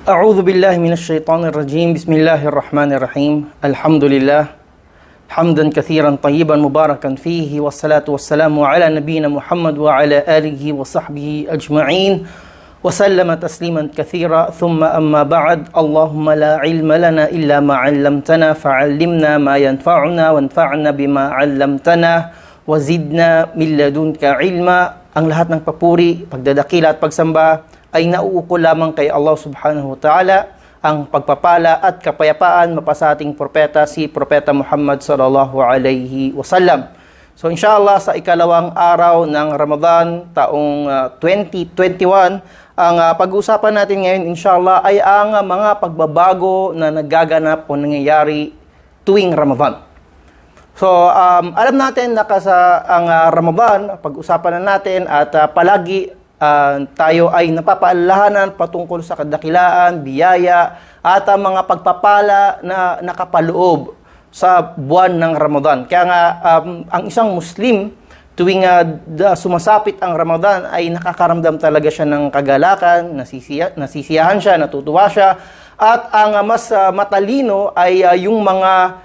أعوذ بالله من الشيطان الرجيم. بسم الله الرحمن الرحيم. الحمد لله حمدا كثيرا طيبا مباركا فيه، والصلاة والسلام على نبينا محمد وعلى آله وصحبه أجمعين وسلم تسليما كثيرا. ثم أما بعد، اللهم لا علم لنا إلا ما علمتنا فعلمنا ما ينفعنا وانفعنا بما علمتنا وزدنا من لدنك علما. Ang lahat ng papuri, pagdadakila at pagsamba ay nauukol lamang kay Allah subhanahu wa ta'ala. Ang pagpapala at kapayapaan mapasa ating propeta, si Propeta Muhammad sallallahu alaihi wasallam. So inshallah, sa ikalawang araw ng Ramadan taong 2021, ang pag-uusapan natin ngayon inshallah ay ang mga pagbabago na nagaganap o nangyayari tuwing Ramadan. So, alam natin na ang Ramadan, pag-usapan na natin at palagi tayo ay napapaalalahanan patungkol sa kadakilaan, biyaya at mga pagpapala na nakapaloob sa buwan ng Ramadan. Kaya nga, ang isang Muslim, tuwing sumasapit ang Ramadan ay nakakaramdam talaga siya ng kagalakan, nasisiyahan siya, natutuwa siya. At ang mas matalino ay yung mga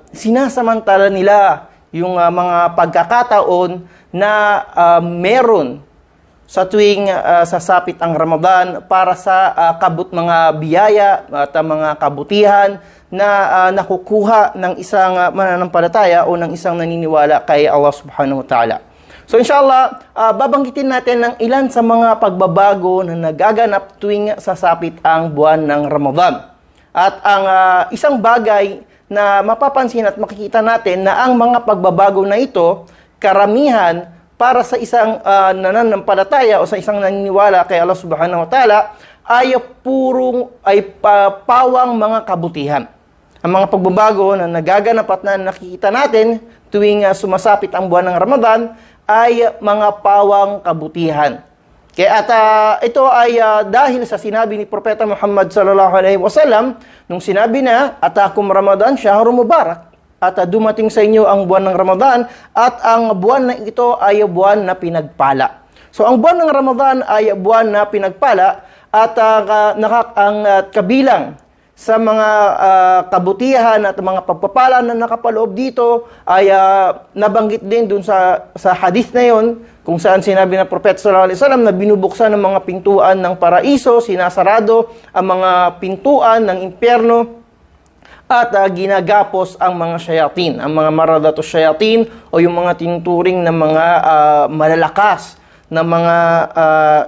sinasamantala nila yung mga pagkakataon na meron sa tuwing sasapit ang Ramadan para sa mga biyaya at mga kabutihan na nakukuha ng isang mananampalataya o ng isang naniniwala kay Allah subhanahu wa ta'ala. So inshallah, babanggitin natin ng ilan sa mga pagbabago na nagaganap tuwing sasapit ang buwan ng Ramadan. At ang isang bagay na mapapansin at makikita natin na ang mga pagbabago na ito, karamihan para sa isang nananampalataya o sa isang naniniwala kay Allah subhanahu wa ta'ala ay pawang mga kabutihan. Ang mga pagbabago na nagaganap at na nakikita natin tuwing sumasapit ang buwan ng Ramadan ay mga pawang kabutihan. Kaya ito ay dahil sa sinabi ni Propeta Muhammad sallallahu alaihi wasallam nung sinabi na, "Atakum Ramadan syahrul mubarak." At dumating sa inyo ang buwan ng Ramadan at ang buwan na ito ay buwan na pinagpala. So ang buwan ng Ramadan ay buwan na pinagpala at ang kabilang sa mga kabutihan at mga pagpapala na nakapaloob dito ay nabanggit din dun sa hadith na yon, kung saan sinabi ng Propeta sallallahu alaihi wasallam na binubuksan ng mga pintuan ng paraiso, sinasarado ang mga pintuan ng impyerno at ginagapos ang mga shayatin, ang mga maradatus shayatin o yung mga tinuturing na mga malalakas na mga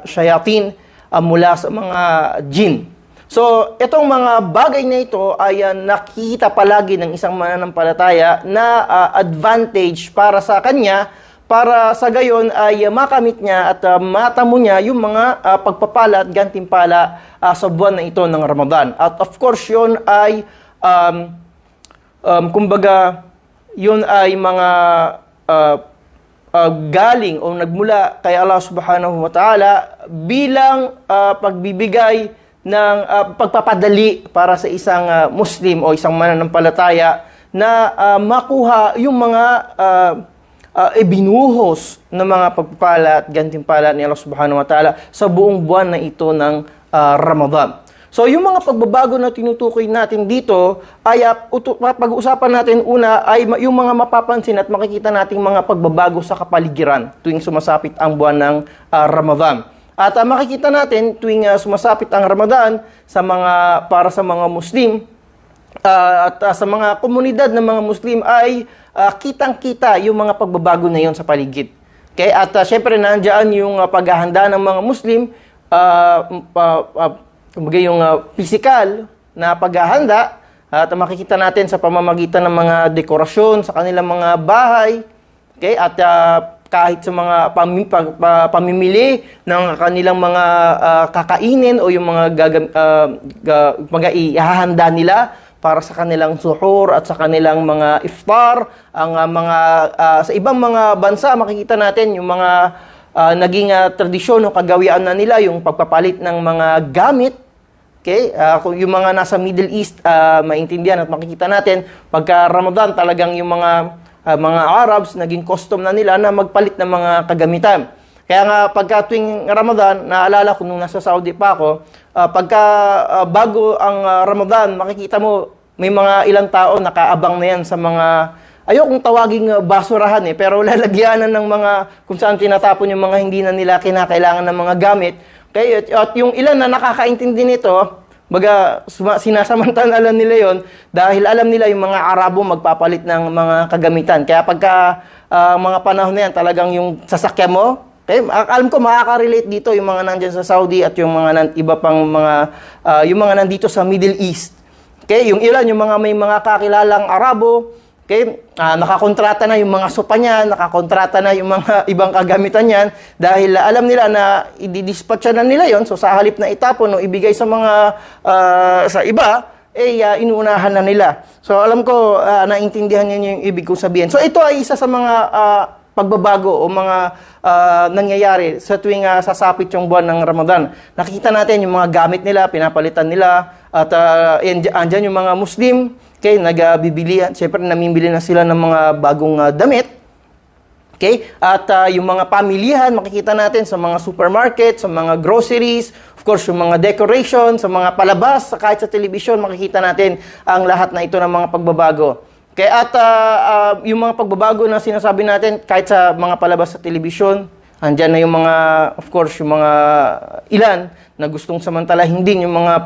shayatin mula sa mga jinn. So, itong mga bagay na ito ay nakikita palagi ng isang mananampalataya na advantage para sa kanya, para sa gayon ay makamit niya at matamo niya yung mga pagpapala at gantimpala sa buwan na ito ng Ramadan. At of course, yun ay kumbaga, yun ay mga galing o nagmula kay Allah subhanahu wa ta'ala bilang pagbibigay ng pagpapadali para sa isang Muslim o isang mananampalataya na makuha yung mga ibinuhos ng mga pagpapala at gantimpala ni Allah subhanahu wa ta'ala sa buong buwan na ito ng Ramadan. So yung mga pagbabago na tinutukoy natin dito ay pag-uusapan natin una ay yung mga mapapansin at makikita nating mga pagbabago sa kapaligiran tuwing sumasapit ang buwan ng Ramadan. At makikita natin tuwing sumasapit ang Ramadan para sa mga Muslim at sa mga komunidad ng mga Muslim ay kitang-kita yung mga pagbabago na yon sa paligid. Okay? At syempre nandiyan yung paghahanda ng mga Muslim, kumbaga yung physical na paghahanda, at makikita natin sa pamamagitan ng mga dekorasyon sa kanilang mga bahay. Okay? At kahit sa mga pamimili ng kanilang mga kakainin o yung mga ihahanda nila para sa kanilang suhur at sa kanilang mga iftar. Sa ibang mga bansa, makikita natin yung mga naging tradisyon o kagawian na nila, yung pagpapalit ng mga gamit. Okay? Yung mga nasa Middle East, maintindihan at makikita natin, pagka Ramadan, talagang yung mga Arabs, naging custom na nila na magpalit ng mga kagamitan. Kaya nga pagka tuwing Ramadan, naalala ko nung nasa Saudi pa ako, pagka bago ang Ramadan, makikita mo may mga ilang tao nakaabang na yan sa mga, ayokong tawaging basurahan pero lalagyanan ng mga kung saan tinatapon yung mga hindi na nila kinakailangan ng mga gamit. Okay? At yung ilan na nakakaintindi nito, sinasamantala nila yon dahil alam nila yung mga Arabo magpapalit ng mga kagamitan. Kaya pagka mga panahon na yan, talagang yung sasakyan mo, okay, alam ko makaka-relate dito yung mga nandyan sa Saudi at yung mga iba pang mga, yung mga nandito sa Middle East. Okay, yung ilan, yung mga may mga kakilalang Arabo, okay, nakakontrata na yung mga sopa niyan, nakakontrata na yung mga ibang kagamitan niyan dahil alam nila na i-dispatch na nila yon. So sa halip na itapon o ibigay sa mga sa iba, inuunahan na nila. So alam ko naintindihan niyo yung ibig kong sabihin. So ito ay isa sa mga pagbabago o mga nangyayari sa tuwing sasapit yung buwan ng Ramadan. Nakikita natin yung mga gamit nila, pinapalitan nila at andyan yung mga Muslim. Okay, nagbibili, siyempre namimili na sila ng mga bagong damit. Okay? At yung mga pamilihan, makikita natin sa mga supermarket, sa mga groceries, of course, yung mga decoration, sa mga palabas, kahit sa television, makikita natin ang lahat na ito ng mga pagbabago. Okay? At yung mga pagbabago na sinasabi natin, kahit sa mga palabas sa television, andyan na yung mga, of course, yung mga ilan na gustong samantalahin din yung mga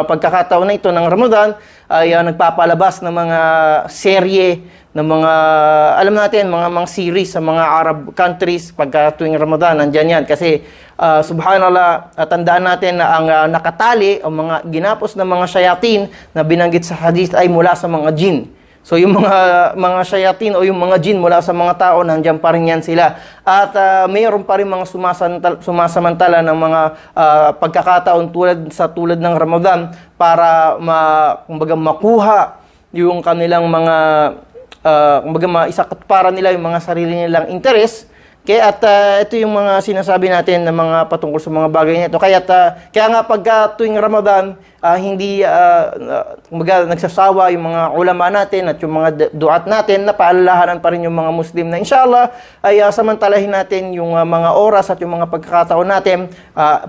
pagkakataon na ito ng Ramadan ay nagpapalabas ng mga serye ng mga, alam natin, mga series sa mga Arab countries pagka tuwing Ramadan, andyan yan. Kasi, subhanallah, tandaan natin na ang nakatali o mga ginapos ng mga shayatin na binanggit sa hadith ay mula sa mga jinn. So yung mga shayatin o yung mga jinn mula sa mga tao, nandiyan pa rin yan sila. At mayroon pa rin mga sumasamantala ng mga pagkakataon tulad ng Ramadan para kumbaga makuha yung kanilang mga kumbaga maisakatuparan nila yung mga sarili nilang interes. Kaya at ito yung mga sinasabi natin na mga patungkol sa mga bagay nito. Kaya nga pagka tuwing Ramadan, hindi kumbaga nagsasawa yung mga ulama natin at yung mga duat natin na paalalahanan pa rin yung mga Muslim na inshallah ay samantalahin natin yung mga oras at yung mga pagkakataon natin,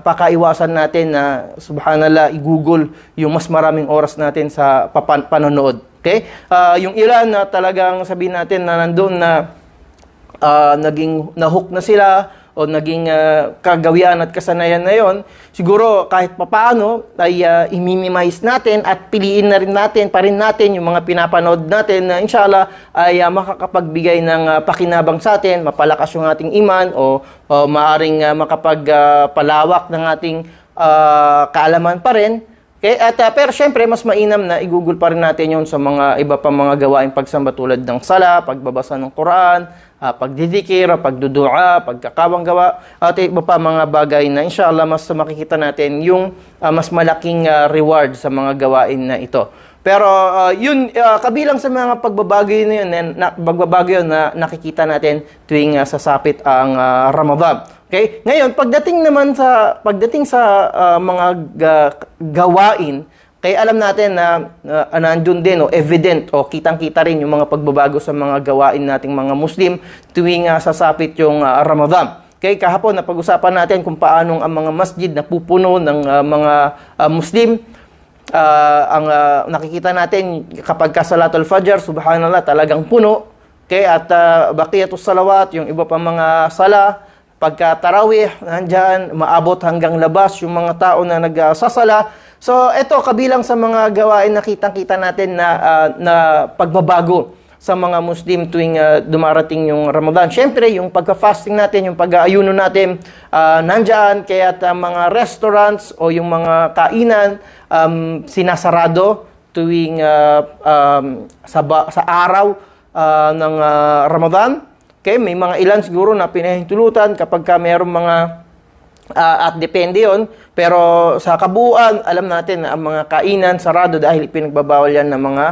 pakaiwasan natin na subhanallah i-google yung mas maraming oras natin sa panonood. Okay? Yung ilan na talagang sabihin natin na nandoon na naging nahook na sila o naging kagawian at kasanayan na yon, siguro kahit papaano ay i-minimize natin at piliin na rin natin, pa rin natin yung mga pinapanood natin na inshallah ay makakapagbigay ng pakinabang sa atin, mapalakas yung ating iman o maaring makapagpalawak ng ating kaalaman pa rin. Okay? At pero syempre mas mainam na i-google pa rin natin yon sa mga iba pa mga gawaing pagsamba tulad ng sala, pagbabasa ng Quran, pagdidikir, pagdudua, pagkakawang gawa, at iba pa mga bagay na inshallah mas makikita natin yung mas malaking reward sa mga gawain na ito. Pero yun kabilang sa mga pagbabago yun na nakikita natin tuwing sasapit ang Ramadan. Okay? Ngayon, pagdating sa mga gawain, kaya alam natin na nandun din, evident, kitang-kita rin yung mga pagbabago sa mga gawain nating mga Muslim tuwing sasapit yung Ramadan. Okay, kahapon napag-usapan natin kung paanong ang mga masjid na pupuno ng mga Muslim. Ang nakikita natin kapag Salatul Fajr, subhanallah, talagang puno. Okay, at Baqiyatus Salawat, yung iba pa mga sala, pagka Tarawih, nandyan, maabot hanggang labas yung mga tao na nagsasala. So, ito, kabilang sa mga gawain na kitang-kita natin na pagbabago sa mga Muslim tuwing dumarating yung Ramadan. Siyempre, yung pagka-fasting natin, yung pag-aayuno natin, nandyan, kaya mga restaurants o yung mga kainan, sinasarado tuwing sa araw ng Ramadan. Okay, may mga ilan siguro na pinahintulutan kapag mayroong mga at depende yon, pero sa kabuuan alam natin na ang mga kainan sarado dahil pinagbabawal yan ng mga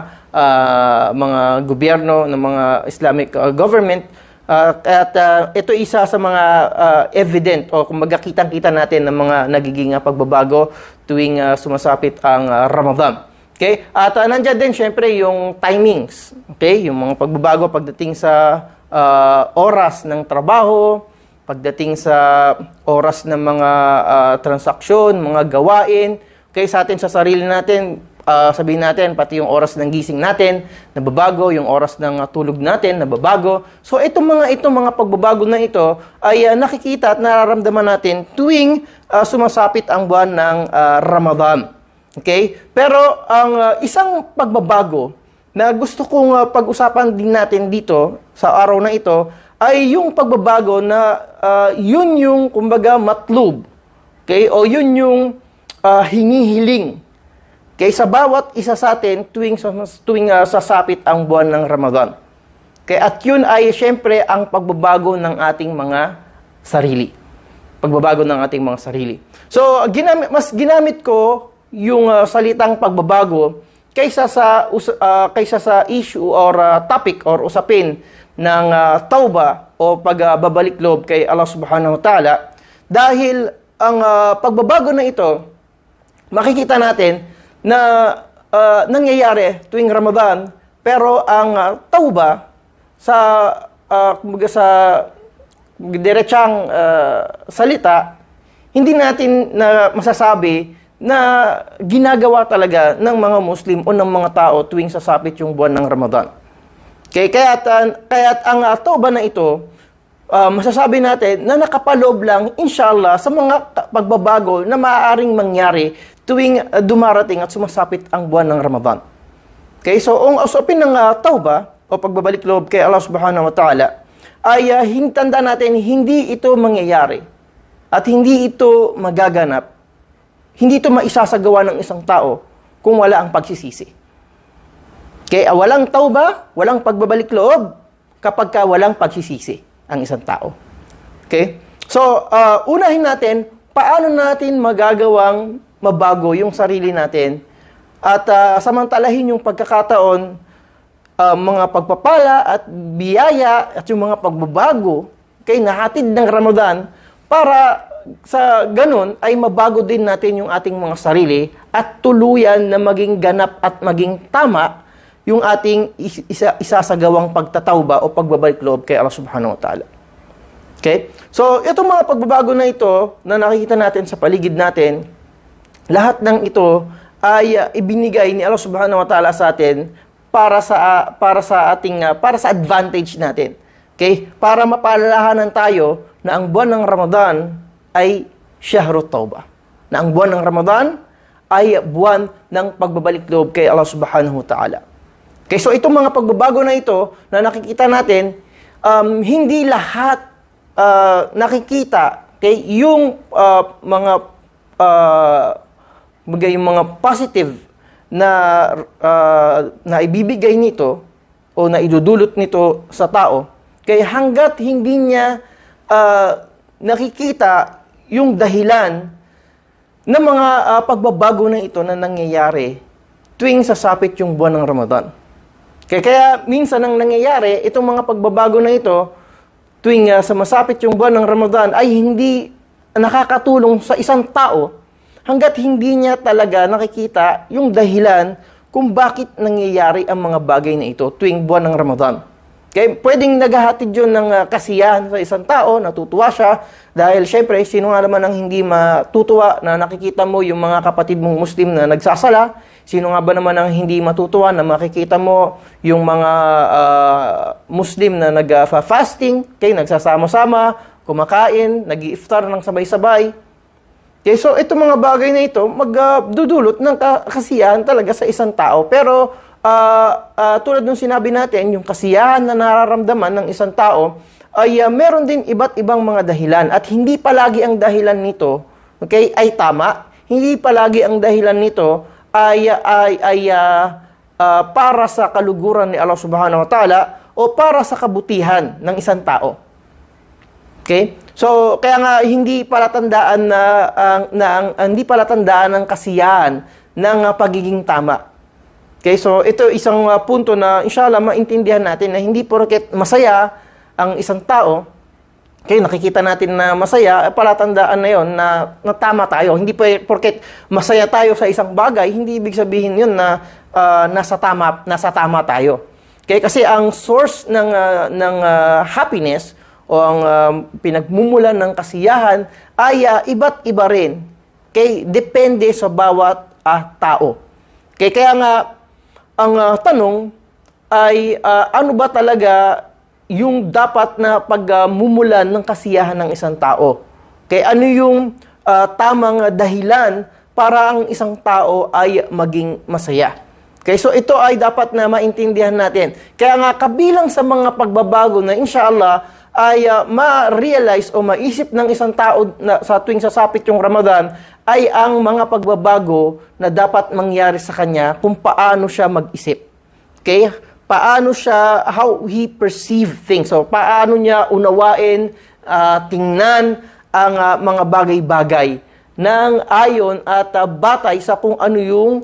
gobyerno, ng mga Islamic government. At ito isa sa mga evident o kumbaga kitang-kita natin ng mga nagiging pagbabago tuwing sumasapit ang Ramadan. Okay? At nandiyan din syempre yung timings. Okay? Yung mga pagbabago pagdating sa oras ng trabaho, pagdating sa oras ng mga transaksyon, mga gawain, okay, sa atin, sa sarili natin, sabihin natin, pati yung oras ng gising natin, nababago, yung oras ng tulog natin, nababago. So, itong mga pagbabago na ito ay nakikita at nararamdaman natin tuwing sumasapit ang buwan ng Ramadan. Okay? Pero, ang isang pagbabago na gusto kong pag-usapan din natin dito sa araw na ito ay yung pagbabago na yun yung, kumbaga, matlub. Okay? O yun yung hinihiling. Okay, sa bawat isa sa atin tuwing sasapit ang buwan ng Ramadan. Okay, at yun ay syempre ang pagbabago ng ating mga sarili. Pagbabago ng ating mga sarili. So, mas ginamit ko yung salitang pagbabago kaysa sa issue or topic or usapin ng tauba o pagbabalik loob kay Allah Subhanahu wa Ta'ala, dahil ang pagbabago na ito, makikita natin na nangyayari tuwing Ramadan, pero ang tauba sa diretsang salita, hindi natin na masasabi na ginagawa talaga ng mga Muslim o ng mga tao tuwing sasapit yung buwan ng Ramadan. Okay, kaya't ang tauba na ito, masasabi natin na nakapaloob lang, inshallah, sa mga pagbabago na maaaring mangyari tuwing dumarating at sumasapit ang buwan ng Ramadan. Okay, so ang usapin ng tauba o pagbabalik loob kay Allah Subhanahu wa Ta'ala ay hintanda natin hindi ito mangyayari at hindi ito magaganap, hindi ito maisasagawa ng isang tao kung wala ang pagsisisi. Okay, walang tauba, walang pagbabalik loob kapag walang pagsisisi ang isang tao. Okay? So, unahin natin, paano natin magagawang mabago yung sarili natin at samantalahin yung pagkakataon, mga pagpapala at biyaya at yung mga pagbabago kay nahatid ng Ramadan para sa ganun ay mabago din natin yung ating mga sarili at tuluyan na maging ganap at maging tama yung ating isasagawang pagtatawba o pagbabalik loob kay Allah Subhanahu wa Ta'ala. Okay? So, itong mga pagbabago na ito na nakikita natin sa paligid natin, lahat ng ito ay ibinigay ni Allah Subhanahu wa Ta'ala sa atin para sa advantage natin. Okay? Para mapaalalahanan tayo na ang buwan ng Ramadan ay Shahrut Tauba. Na ang buwan ng Ramadan ay buwan ng pagbabalik loob kay Allah Subhanahu wa Ta'ala. Okay, so itong mga pagbabago na ito na nakikita natin, hindi lahat nakikita yung mga positive na ibibigay nito o na idudulot nito sa tao, kaya hanggat hindi niya nakikita yung dahilan ng mga pagbabago na ito na nangyayari tuwing sasapit yung buwan ng Ramadan. Kaya minsan ang nangyayari, itong mga pagbabago na ito tuwing sumasapit yung buwan ng Ramadan ay hindi nakakatulong sa isang tao hanggat hindi niya talaga nakikita yung dahilan kung bakit nangyayari ang mga bagay na ito tuwing buwan ng Ramadan. Okay? Pwedeng naghahatid yun ng kasiyahan sa isang tao, natutuwa siya, dahil syempre, sino nga naman ang hindi matutuwa na nakikita mo yung mga kapatid mong Muslim na nagsasala? Sino nga ba naman ang hindi matutuwa na makikita mo yung mga Muslim na nag-fasting, okay, nagsasama-sama, kumakain, nag-iftar ng sabay-sabay? Okay, so itong mga bagay na ito, magdudulot ng kasiyahan talaga sa isang tao. Pero tulad ng sinabi natin, yung kasiyahan na nararamdaman ng isang tao ay meron din iba't ibang mga dahilan. At hindi palagi ang dahilan nito, okay, ay tama. Hindi palagi ang dahilan nito ay para sa kaluguran ni Allah Subhanahu wa Ta'ala o para sa kabutihan ng isang tao. Okay? So, kaya nga hindi palatandaan hindi palatandaan ng kasiyahan ng pagiging tama. Okay? So, ito isang punto na inshallah maintindihan natin na hindi porket masaya ang isang tao, okay, nakikita natin na masaya, palatandaan na yon na tama tayo. Hindi porket masaya tayo sa isang bagay, hindi ibig sabihin yun na nasa tama tayo. Okay? Kasi ang source ng happiness o ang pinagmumulan ng kasiyahan ay iba't iba rin. Okay? Depende sa bawat tao. Okay? Kaya nga, ang tanong ay ano ba talaga yung dapat na pagmumulan ng kasiyahan ng isang tao? Okay? Ano yung tamang dahilan para ang isang tao ay maging masaya? Okay, so ito ay dapat na maintindihan natin. Kaya nga kabilang sa mga pagbabago na inshallah ay ma-realize o maisip ng isang tao na sa tuwing sasapit yung Ramadan ay ang mga pagbabago na dapat mangyari sa kanya kung paano siya mag-isip. Okay? Paano siya, how he perceive things. So, paano niya unawain, tingnan ang mga bagay-bagay ng ayon at batay sa kung ano yung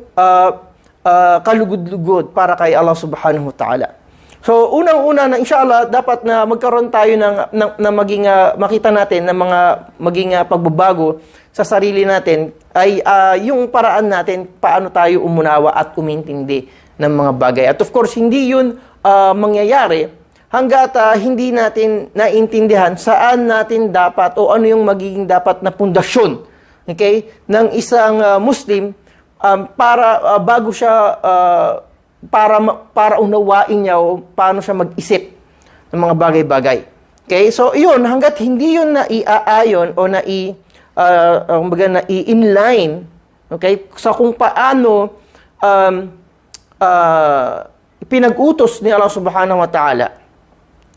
kalugod-lugod para kay Allah subhanahu wa ta'ala. So, unang-una na inshallah, dapat na magkaroon tayo ng maging, makita natin na mga maging pagbabago sa sarili natin ay yung paraan natin paano tayo umunawa at umintindi ng mga bagay. At of course, hindi yun mangyayari hanggat hindi natin naintindihan saan natin dapat o ano yung magiging dapat na pundasyon, okay, ng isang Muslim para bago siya para unawain niya o paano siya mag-isip ng mga bagay-bagay. Okay? So, yun, hanggat hindi yun na iaayon o na i-inline, okay, sa kung paano pinag-utos ni Allah subhanahu wa ta'ala,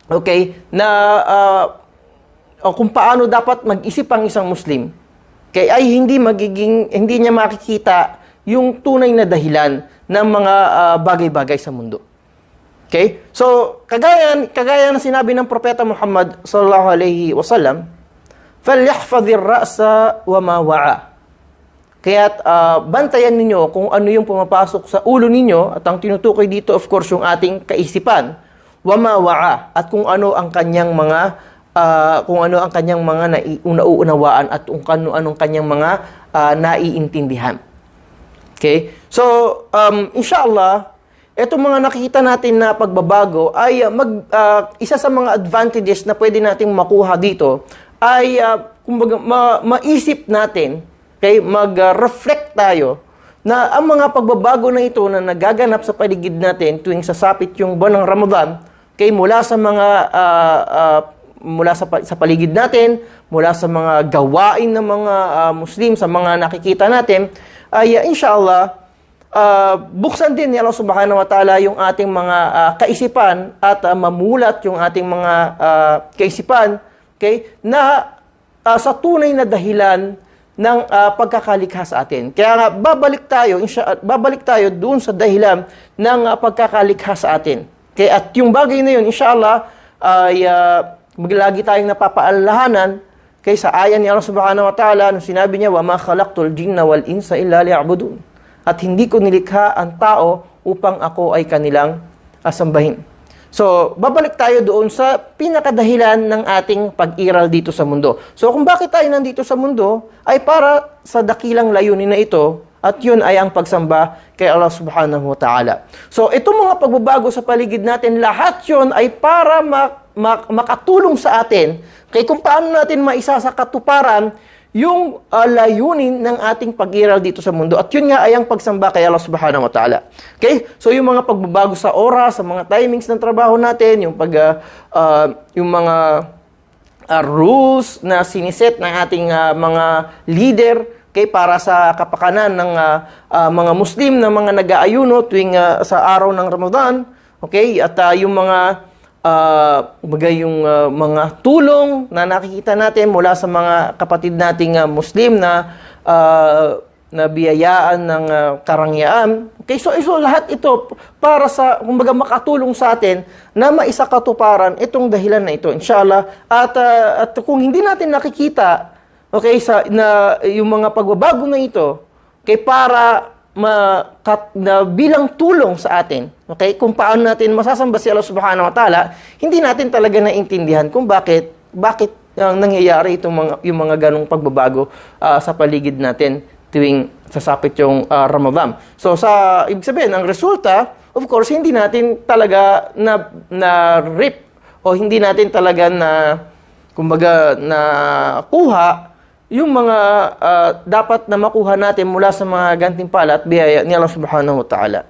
okay, na kung paano dapat mag-isip ang isang Muslim, okay, ay hindi niya makikita yung tunay na dahilan ng mga bagay-bagay sa mundo. Okay? So, kagaya na sinabi ng Propeta Muhammad sallallahu alaihi wasallam, "Falyahfadhir ra'sa wa ma wa'a." Kaya't bantayan ninyo kung ano yung pumapasok sa ulo ninyo, at ang tinutukoy dito of course yung ating kaisipan, wa ma wa'a, at kung ano ang kanyang mga nauunawaan at kung anong kanyang mga naiintindihan. Okay? So, inshallah, itong mga nakikita natin na pagbabago ay isa sa mga advantages na pwede nating makuha dito ay kumbaga maisip natin, okay, mag-reflect tayo na ang mga pagbabago na ito na nagaganap sa paligid natin tuwing sasapit yung buwan ng Ramadan, okay, mula sa mga sa paligid natin, mula sa mga gawain ng mga Muslim, sa mga nakikita natin, ay inshallah, buksan din ni Allah subhanahu wa ta'ala yung ating mga kaisipan at mamulat yung ating mga kaisipan, okay, na sa tunay na dahilan ng pagkakalikha sa atin. Kaya nga, babalik tayo doon sa dahilan ng pagkakalikha sa atin. Okay, at yung bagay na yun, inshallah, ay maglagi tayong napapaalalahanan kay sa ayan ni Allah subhanahu wa ta'ala nung sinabi niya, "Wa ma khalaqtul jinna wal insa illa liya'budun." At hindi ko nilikha ang tao upang ako ay kanilang sambahin. So, babalik tayo doon sa pinakadahilan ng ating pag-iral dito sa mundo. So, kung bakit tayo nandito sa mundo, ay para sa dakilang layunin na ito, at yun ay ang pagsamba kay Allah subhanahu wa ta'ala. So, itong mga pagbabago sa paligid natin, lahat yun ay para makatulong sa atin kay kung paano natin maisa sa katuparan yung layunin ng ating pag-iral dito sa mundo. At yun nga ay ang pagsamba kay Allah subhanahu wa ta'ala. Okay? So, yung mga pagbabago sa oras, sa mga timings ng trabaho natin, yung mga rules na siniset ng ating mga leader, okay, para sa kapakanan ng mga Muslim na mga nag-aayuno tuwing sa araw ng Ramadan, okay, at yung mga mga tulong na nakikita natin mula sa mga kapatid nating Muslim na biyayaan ng karangyaan. Okay, so lahat ito para sa kumbaga makatulong sa atin na maisakatuparan itong dahilan na ito, inshallah. At kung hindi natin nakikita, okay, yung mga pagbabago na ito, okay, para bilang tulong sa atin, okay, kung paano natin masasamba si Allah subhanahu wa ta'ala, hindi natin talaga naintindihan kung bakit nangyayari yung mga ganong pagbabago sa paligid natin tuwing sasapit yung Ramadan. So, ibig sabihin, ang resulta, of course, hindi natin talaga na-rip o hindi natin talaga kumbaga nakuha yung mga dapat na makuha natin mula sa mga gantimpala at biyaya ni Allah subhanahu wa ta'ala.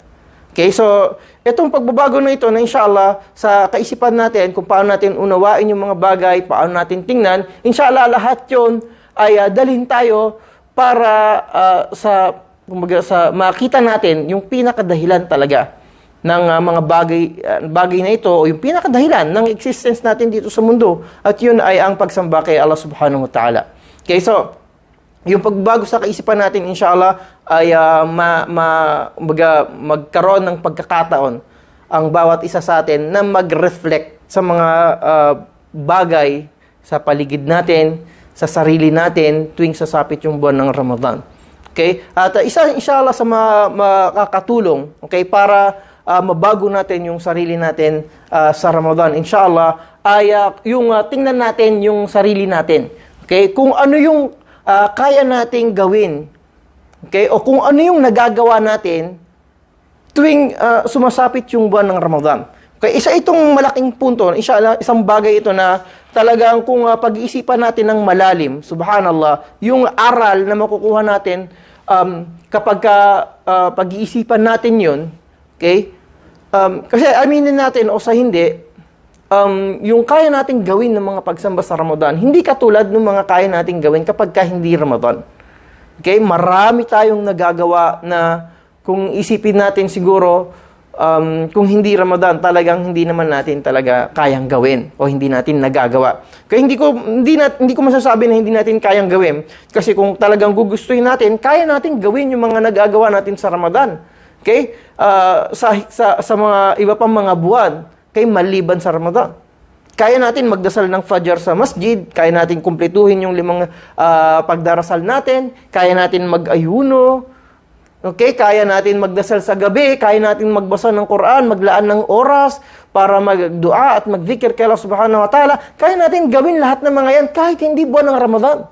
Okay, so itong pagbabago na ito na inshallah sa kaisipan natin kung paano natin unawain yung mga bagay, paano natin tingnan, inshallah lahat yon ay dalhin tayo para kumbaga sa makita natin yung pinakadahilan talaga ng mga bagay na ito o yung pinakadahilan ng existence natin dito sa mundo, at yun ay ang pagsamba kay Allah subhanahu wa ta'ala. Okay, so yung pagbago sa kaisipan natin inshallah ay magkaroon ng pagkakataon ang bawat isa sa atin na mag-reflect sa mga bagay sa paligid natin, sa sarili natin tuwing sasapit yung buwan ng Ramadan. Okay? At isa inshallah sa makakatulong, okay, para mabago natin yung sarili natin sa Ramadan inshallah ay yung tingnan natin yung sarili natin. Okay? Kung ano yung kaya nating gawin. Okay? O kung ano yung nagagawa natin tuwing sumasapit yung buwan ng Ramadan. Okay? Isa itong malaking punto, inshallah, isang bagay ito na talagang kung pag-iisipan natin ng malalim, subhanallah, yung aral na makukuha natin kapag pag-iisipan natin yun, okay? Kasi aminin natin o sa hindi, yung kaya nating gawin ng mga pagsamba sa Ramadan, hindi katulad ng mga kaya nating gawin kapag hindi Ramadan. Okay? Marami tayong nagagawa na kung isipin natin siguro, kung hindi Ramadan, talagang hindi naman natin talaga kayang gawin o hindi natin nagagawa. Kaya hindi ko masasabi na hindi natin kayang gawin. Kasi kung talagang gugustuhin natin, kaya natin gawin yung mga nagagawa natin sa Ramadan. Okay? Sa mga iba pang mga buwan, kay maliban sa Ramadan. Kaya natin magdasal ng Fajr sa masjid, kaya natin kumpletuhin yung 5 pagdarasal natin, kaya natin mag-ayuno, okay? Kaya natin magdasal sa gabi, kaya natin magbasa ng Quran, maglaan ng oras para magdua at magzikir kay Allah subhanahu wa ta'ala. Kaya natin gawin lahat ng mga yan kahit hindi buwan ng Ramadan.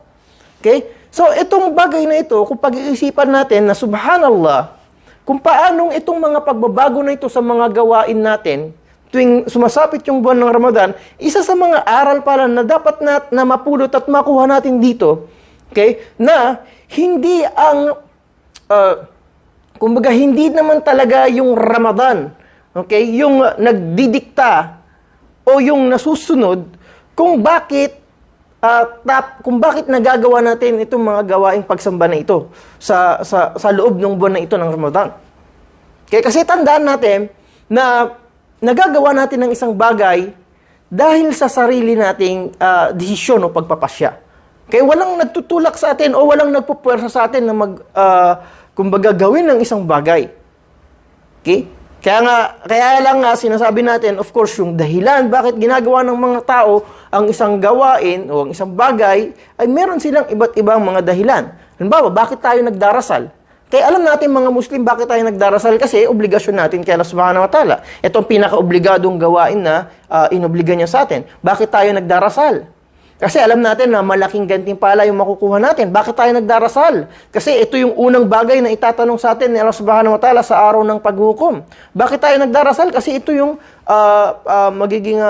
Okay? So, itong bagay na ito, kung pag-iisipan natin na subhanallah, kung paanong itong mga pagbabago na ito sa mga gawain natin, tuwing sumasapit yung buwan ng Ramadan, isa sa mga aral pala na dapat na mapulot at makuha natin dito, okay, na hindi ang, kumbaga, hindi naman talaga yung Ramadan, okay, yung nagdidikta o yung nasusunod kung bakit nagagawa natin itong mga gawaing pagsamba na ito sa loob ng buwan na ito ng Ramadan. Okay, kasi tandaan natin na nagagawa natin ng isang bagay dahil sa sarili nating desisyon o pagpapasya. Kaya walang nagtutulak sa atin o walang nagpupuwersa sa atin na kumbaga gawin ng isang bagay. Okay? Kaya lang sinasabi natin, of course, yung dahilan bakit ginagawa ng mga tao ang isang gawain o ang isang bagay ay meron silang iba't ibang mga dahilan. Halimbawa, bakit tayo nagdarasal? Kaya alam natin mga Muslim bakit tayo nagdarasal kasi obligasyon natin kay Allah subhanahu wa ta'ala. Ito ang pinaka-obligadong gawain na inobliga niya sa atin. Bakit tayo nagdarasal? Kasi alam natin na malaking gantimpala yung makukuha natin. Bakit tayo nagdarasal? Kasi ito yung unang bagay na itatanong sa atin ni Allah subhanahu wa ta'ala sa araw ng paghukom. Bakit tayo nagdarasal? Kasi ito yung magiging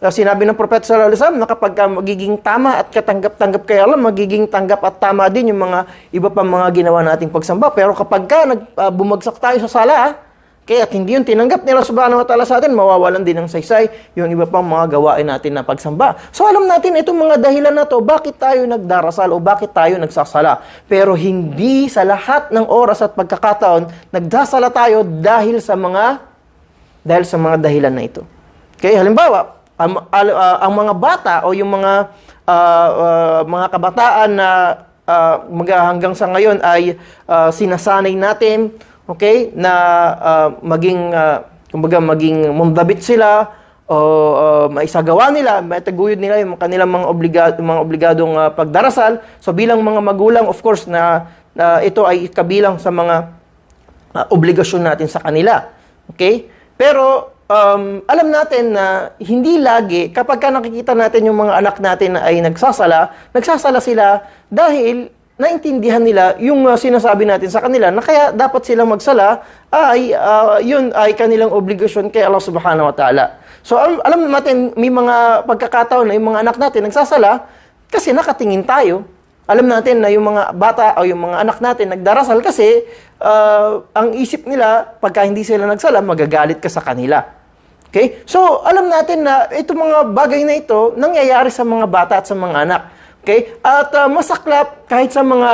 sinabi ng Propeta sallallahu alaihi wasallam na kapag magiging tama at katanggap-tanggap kay Allah, magiging tanggap at tama din yung mga iba pang mga ginawa nating pagsamba. Pero kapag bumagsak tayo sa sala, kaya at hindi yun tinanggap nila subhanahu wa ta'ala sa atin, mawawalan din ng saysay yung iba pang mga gawain natin na pagsamba. So alam natin itong mga dahilan na to, bakit tayo nagdarasal o bakit tayo nagsasala. Pero hindi sa lahat ng oras at pagkakataon, nagdasala tayo dahil sa mga dahilan na ito. Okay, halimbawa, ang mga bata o yung mga kabataan na hanggang sa ngayon ay sinasanay natin, okay, na maging mundabit sila o maisagawa nila, maitaguyod nila yung kanilang mga obligadong pagdarasal. So bilang mga magulang, of course, na ito ay kabilang sa mga obligasyon natin sa kanila. Okay? Pero alam natin na hindi lagi, kapag nakikita natin yung mga anak natin na ay nagsasala sila dahil naintindihan nila yung sinasabi natin sa kanila na kaya dapat silang magsala ay yun ay kanilang obligasyon kay Allah subhanahu wa ta'ala. So, alam natin, may mga pagkakataon na yung mga anak natin nagsasala kasi nakatingin tayo. Alam natin na yung mga bata o yung mga anak natin nagdarasal kasi ang isip nila, pagka hindi sila nagsala, magagalit ka sa kanila. Okay? So, alam natin na itong mga bagay na ito nangyayari sa mga bata at sa mga anak. Okay? At masaklap kahit sa mga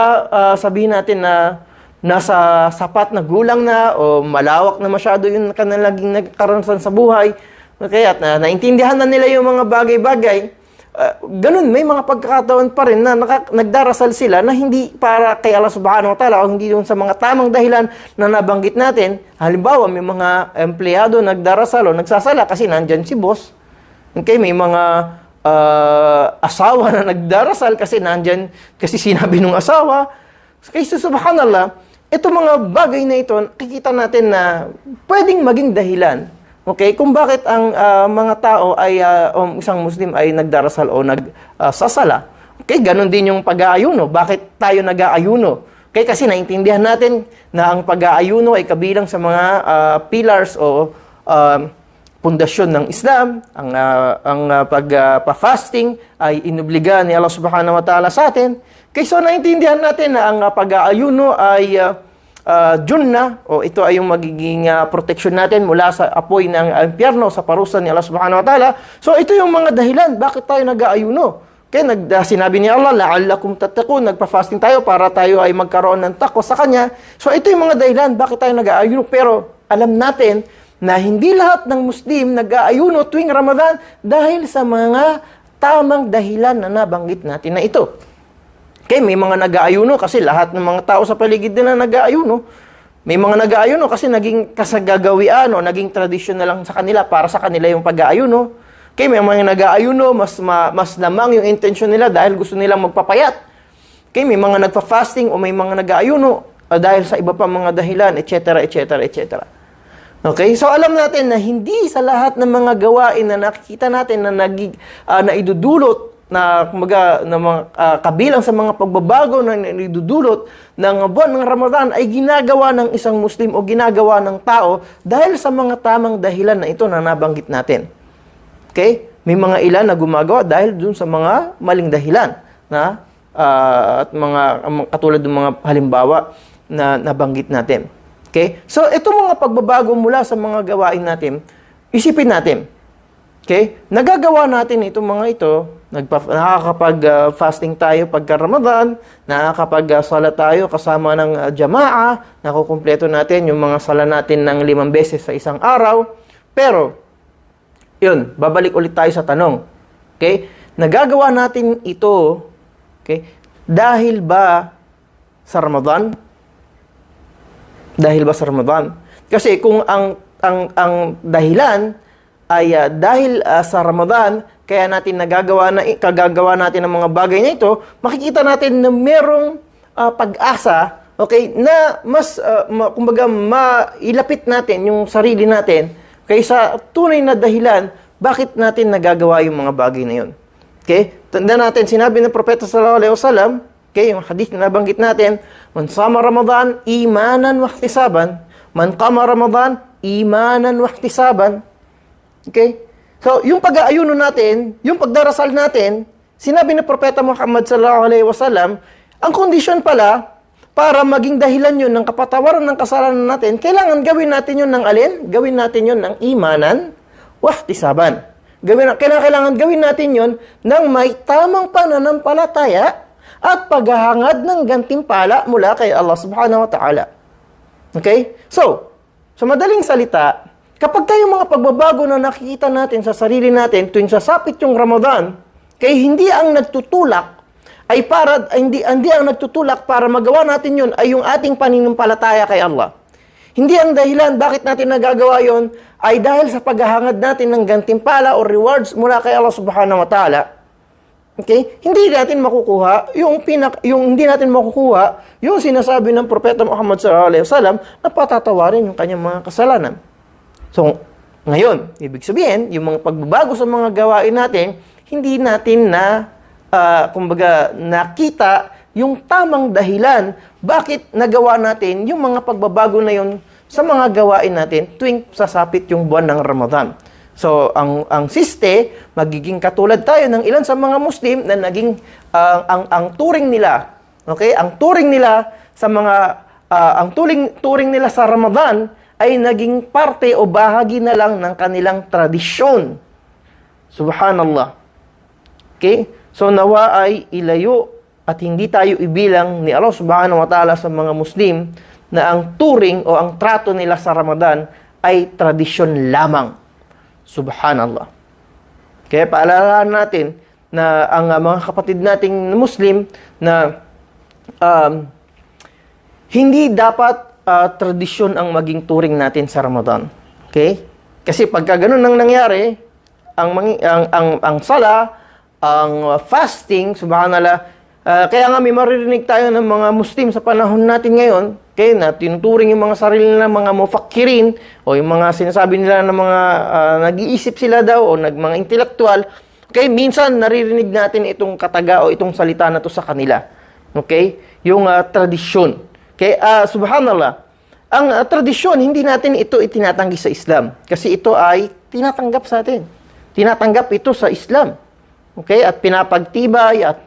sabihin natin na nasa sapat na gulang na o malawak na masyado yung kanilang nagkaranasan sa buhay. Okay? At naintindihan na nila yung mga bagay-bagay. Ganun, may mga pagkakataon pa rin na nagdarasal sila na hindi para kay Allah subhanahu wa ta'ala o hindi yung sa mga tamang dahilan na nabanggit natin. Halimbawa, may mga empleyado nagdarasal o nagsasala kasi nandyan si boss. Okay, may mga asawa na nagdarasal kasi nandyan, kasi sinabi ng asawa. Kaya subhanallah, ito mga bagay na ito, kikita natin na pwedeng maging dahilan. Okay, kung bakit ang mga tao ay isang Muslim ay nagdarasal o nagsasala. Okay, ganun din yung pag-aayuno. Bakit tayo nag-aayuno? Okay, kasi naintindihan natin na ang pag-aayuno ay kabilang sa mga pillars o pundasyon ng Islam. Ang pag-fasting ay inobliga ni Allah subhanahu wa ta'ala sa atin. Okay, so naintindihan natin na ang pag-aayuno ay Junnah, o ito ay yung magiging protection natin mula sa apoy ng impyerno, sa parusa ni Allah subhanahu wa ta'ala. So, ito yung mga dahilan, bakit tayo nag-aayuno. Okay, sinabi ni Allah, la'allakum tattaqun, nagpa-fasting tayo para tayo ay magkaroon ng takwa sa Kanya. So, ito yung mga dahilan, bakit tayo nag-aayuno. Pero, alam natin na hindi lahat ng Muslim nag-aayuno tuwing Ramadan dahil sa mga tamang dahilan na nabanggit natin na ito. Okay, may mga nag-aayuno kasi lahat ng mga tao sa paligid nila nag-aayuno. May mga nag-aayuno kasi naging kasagagawian o naging tradisyon na lang sa kanila, para sa kanila yung pag-aayuno. Okay, may mga nag-aayuno, mas lamang yung intention nila dahil gusto nilang magpapayat. Okay, may mga nagpa-fasting o may mga nag-aayuno dahil sa iba pa mga dahilan, etc., etc., etc. Okay, so alam natin na hindi sa lahat ng mga gawain na nakikita natin na idudulot na kumaga na mga kabilang sa mga pagbabago na idudulot ng buwan ng Ramadan ay ginagawa ng isang Muslim o ginagawa ng tao dahil sa mga tamang dahilan na ito na nabanggit natin. Okay? May mga ilan na gumagawa dahil dun sa mga maling dahilan na at mga katulad ng mga halimbawa na nabanggit natin. Okay? So ito mga pagbabago mula sa mga gawain natin, isipin natin. Okay? Nagagawa natin itong mga ito, nakakapag-fasting tayo pagka Ramadan, nakakapag-sala tayo kasama ng jamaa, nakukumpleto natin yung mga sala natin ng 5 beses sa isang araw. Pero, yun, babalik ulit tayo sa tanong. Okay? Nagagawa natin ito, okay, dahil ba sa Ramadan? Dahil ba sa Ramadan? Kasi kung ang dahilan ay dahil sa Ramadan, kaya natin kagagawa natin ng mga bagay na ito, makikita natin na merong pag-asa, okay, na mas, kumbaga, mailapit natin yung sarili natin kaysa tunay na dahilan bakit natin nagagawa yung mga bagay na yun. Okay? Tanda natin, sinabi ng Propeta sallallahu alaihi wasallam, okay, yung hadith na nabanggit natin, man sama Ramadan, imanan wa ihtisaban, man qama Ramadan, imanan wa ihtisaban. Okay? So, yung pag-aayuno natin, yung pagdarasal natin, sinabi ni Propeta Muhammad sallallahu alaihi wasallam, ang kondisyon pala para maging dahilan yun ng kapatawaran ng kasalanan natin, kailangan gawin natin yun ng alin? Gawin natin yun ng imanan wa ihtisaban. Kailangan gawin natin yun ng may tamang pananampalataya at paghahangad ng gantimpala mula kay Allah subhanahu wa ta'ala. Okay? So, sa madaling salita, kapag tayo mga pagbabago na nakikita natin sa sarili natin tuwing sasapit yung Ramadan, kaya hindi ang nagtutulak hindi ang nagtutulak para magawa natin yun ay yung ating pananampalataya kay Allah. Hindi ang dahilan bakit natin nagagawa yun ay dahil sa paghahangad natin ng gantimpala o rewards mula kay Allah subhanahu wa ta'ala. Okay? Hindi natin makukuha yung sinasabi ng Propeta Muhammad sallallahu alaihi wasallam na patatawarin yung kanyang mga kasalanan. So, ngayon, ibig sabihin, yung mga pagbabago sa mga gawain natin, hindi natin nakita yung tamang dahilan bakit nagawa natin yung mga pagbabago na yun sa mga gawain natin tuwing sasapit yung buwan ng Ramadan. So, ang siste, magiging katulad tayo ng ilan sa mga Muslim na naging ang turing nila, okay? Ang turing nila sa mga turing nila sa Ramadan ay naging parte o bahagi na lang ng kanilang tradisyon. Subhanallah. Okay? So, nawa ay ilayo at hindi tayo ibilang ni Allah subhanahu wa ta'ala sa mga Muslim na ang turing o ang trato nila sa Ramadan ay tradisyon lamang. Subhanallah. Kaya paalalaan natin na ang mga kapatid nating Muslim na hindi dapat tradisyon ang maging turing natin sa Ramadan. Okay? Kasi pagka ganun nang nangyari, ang sala, ang fasting, subhanallah, kaya nga may maririnig tayo ng mga Muslim sa panahon natin ngayon, okay, na tinuturing yung mga sarili nila mga mufakirin o yung mga sinasabi nila ng mga nag-iisip sila daw o mga intelektual. Okay, minsan naririnig natin itong kataga o itong salita na to sa kanila. Okay? Yung tradisyon. Okay, subhanallah. Ang tradisyon, hindi natin ito itinatanggi sa Islam kasi ito ay tinatanggap sa atin. Tinatanggap ito sa Islam. Okay? At pinapagtibay at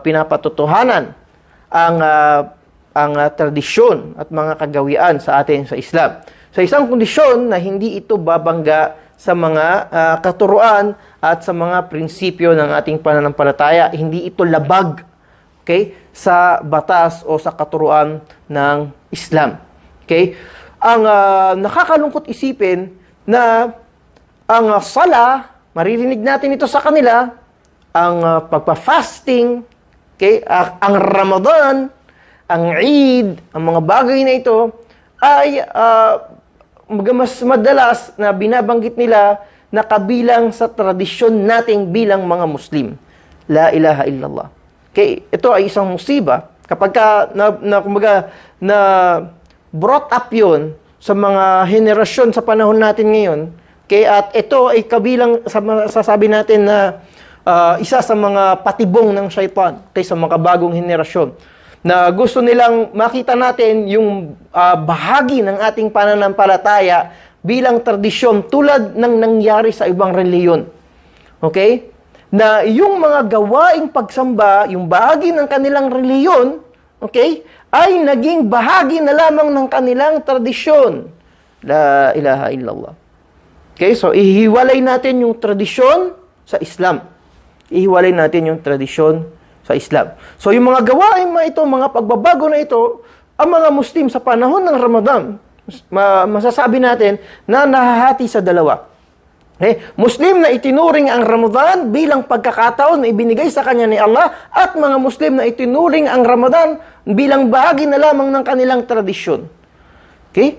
pinapatutuhanan ang tradisyon at mga kagawian sa atin sa Islam. Sa isang kondisyon na hindi ito babangga sa mga katuruan at sa mga prinsipyo ng ating pananampalataya, hindi ito labag, okay, sa batas o sa katuruan ng Islam. Okay? Ang nakakalungkot isipin na ang sala, maririnig natin ito sa kanila, ang pagpa-fasting, okay, ang Ramadan, ang Eid, ang mga bagay na ito ay mas madalas na binabanggit nila na kabilang sa tradisyon nating bilang mga Muslim. La ilaha illallah. Okay, ito ay isang musiba. Kapag na brought up yun sa mga henerasyon sa panahon natin ngayon, okay, at ito ay kabilang sasabi natin na isa sa mga patibong ng syaitan kaysa mga bagong henerasyon na gusto nilang makita natin yung bahagi ng ating pananampalataya bilang tradisyon tulad ng nangyari sa ibang reliyon. Okay? Na yung mga gawaing pagsamba, yung bahagi ng kanilang reliyon, okay, ay naging bahagi na lamang ng kanilang tradisyon. La ilaha illallah. Okay, so ihiwalay natin yung tradisyon sa Islam. Ihiwalay natin yung tradisyon sa Islam. So yung mga gawain ito, mga pagbabago na ito, ang mga Muslim sa panahon ng Ramadan, masasabi natin na nahahati sa dalawa. Okay? Muslim na itinuring ang Ramadan bilang pagkakataon na ibinigay sa kanya ni Allah at mga Muslim na itinuring ang Ramadan bilang bahagi na lamang ng kanilang tradisyon. Okay?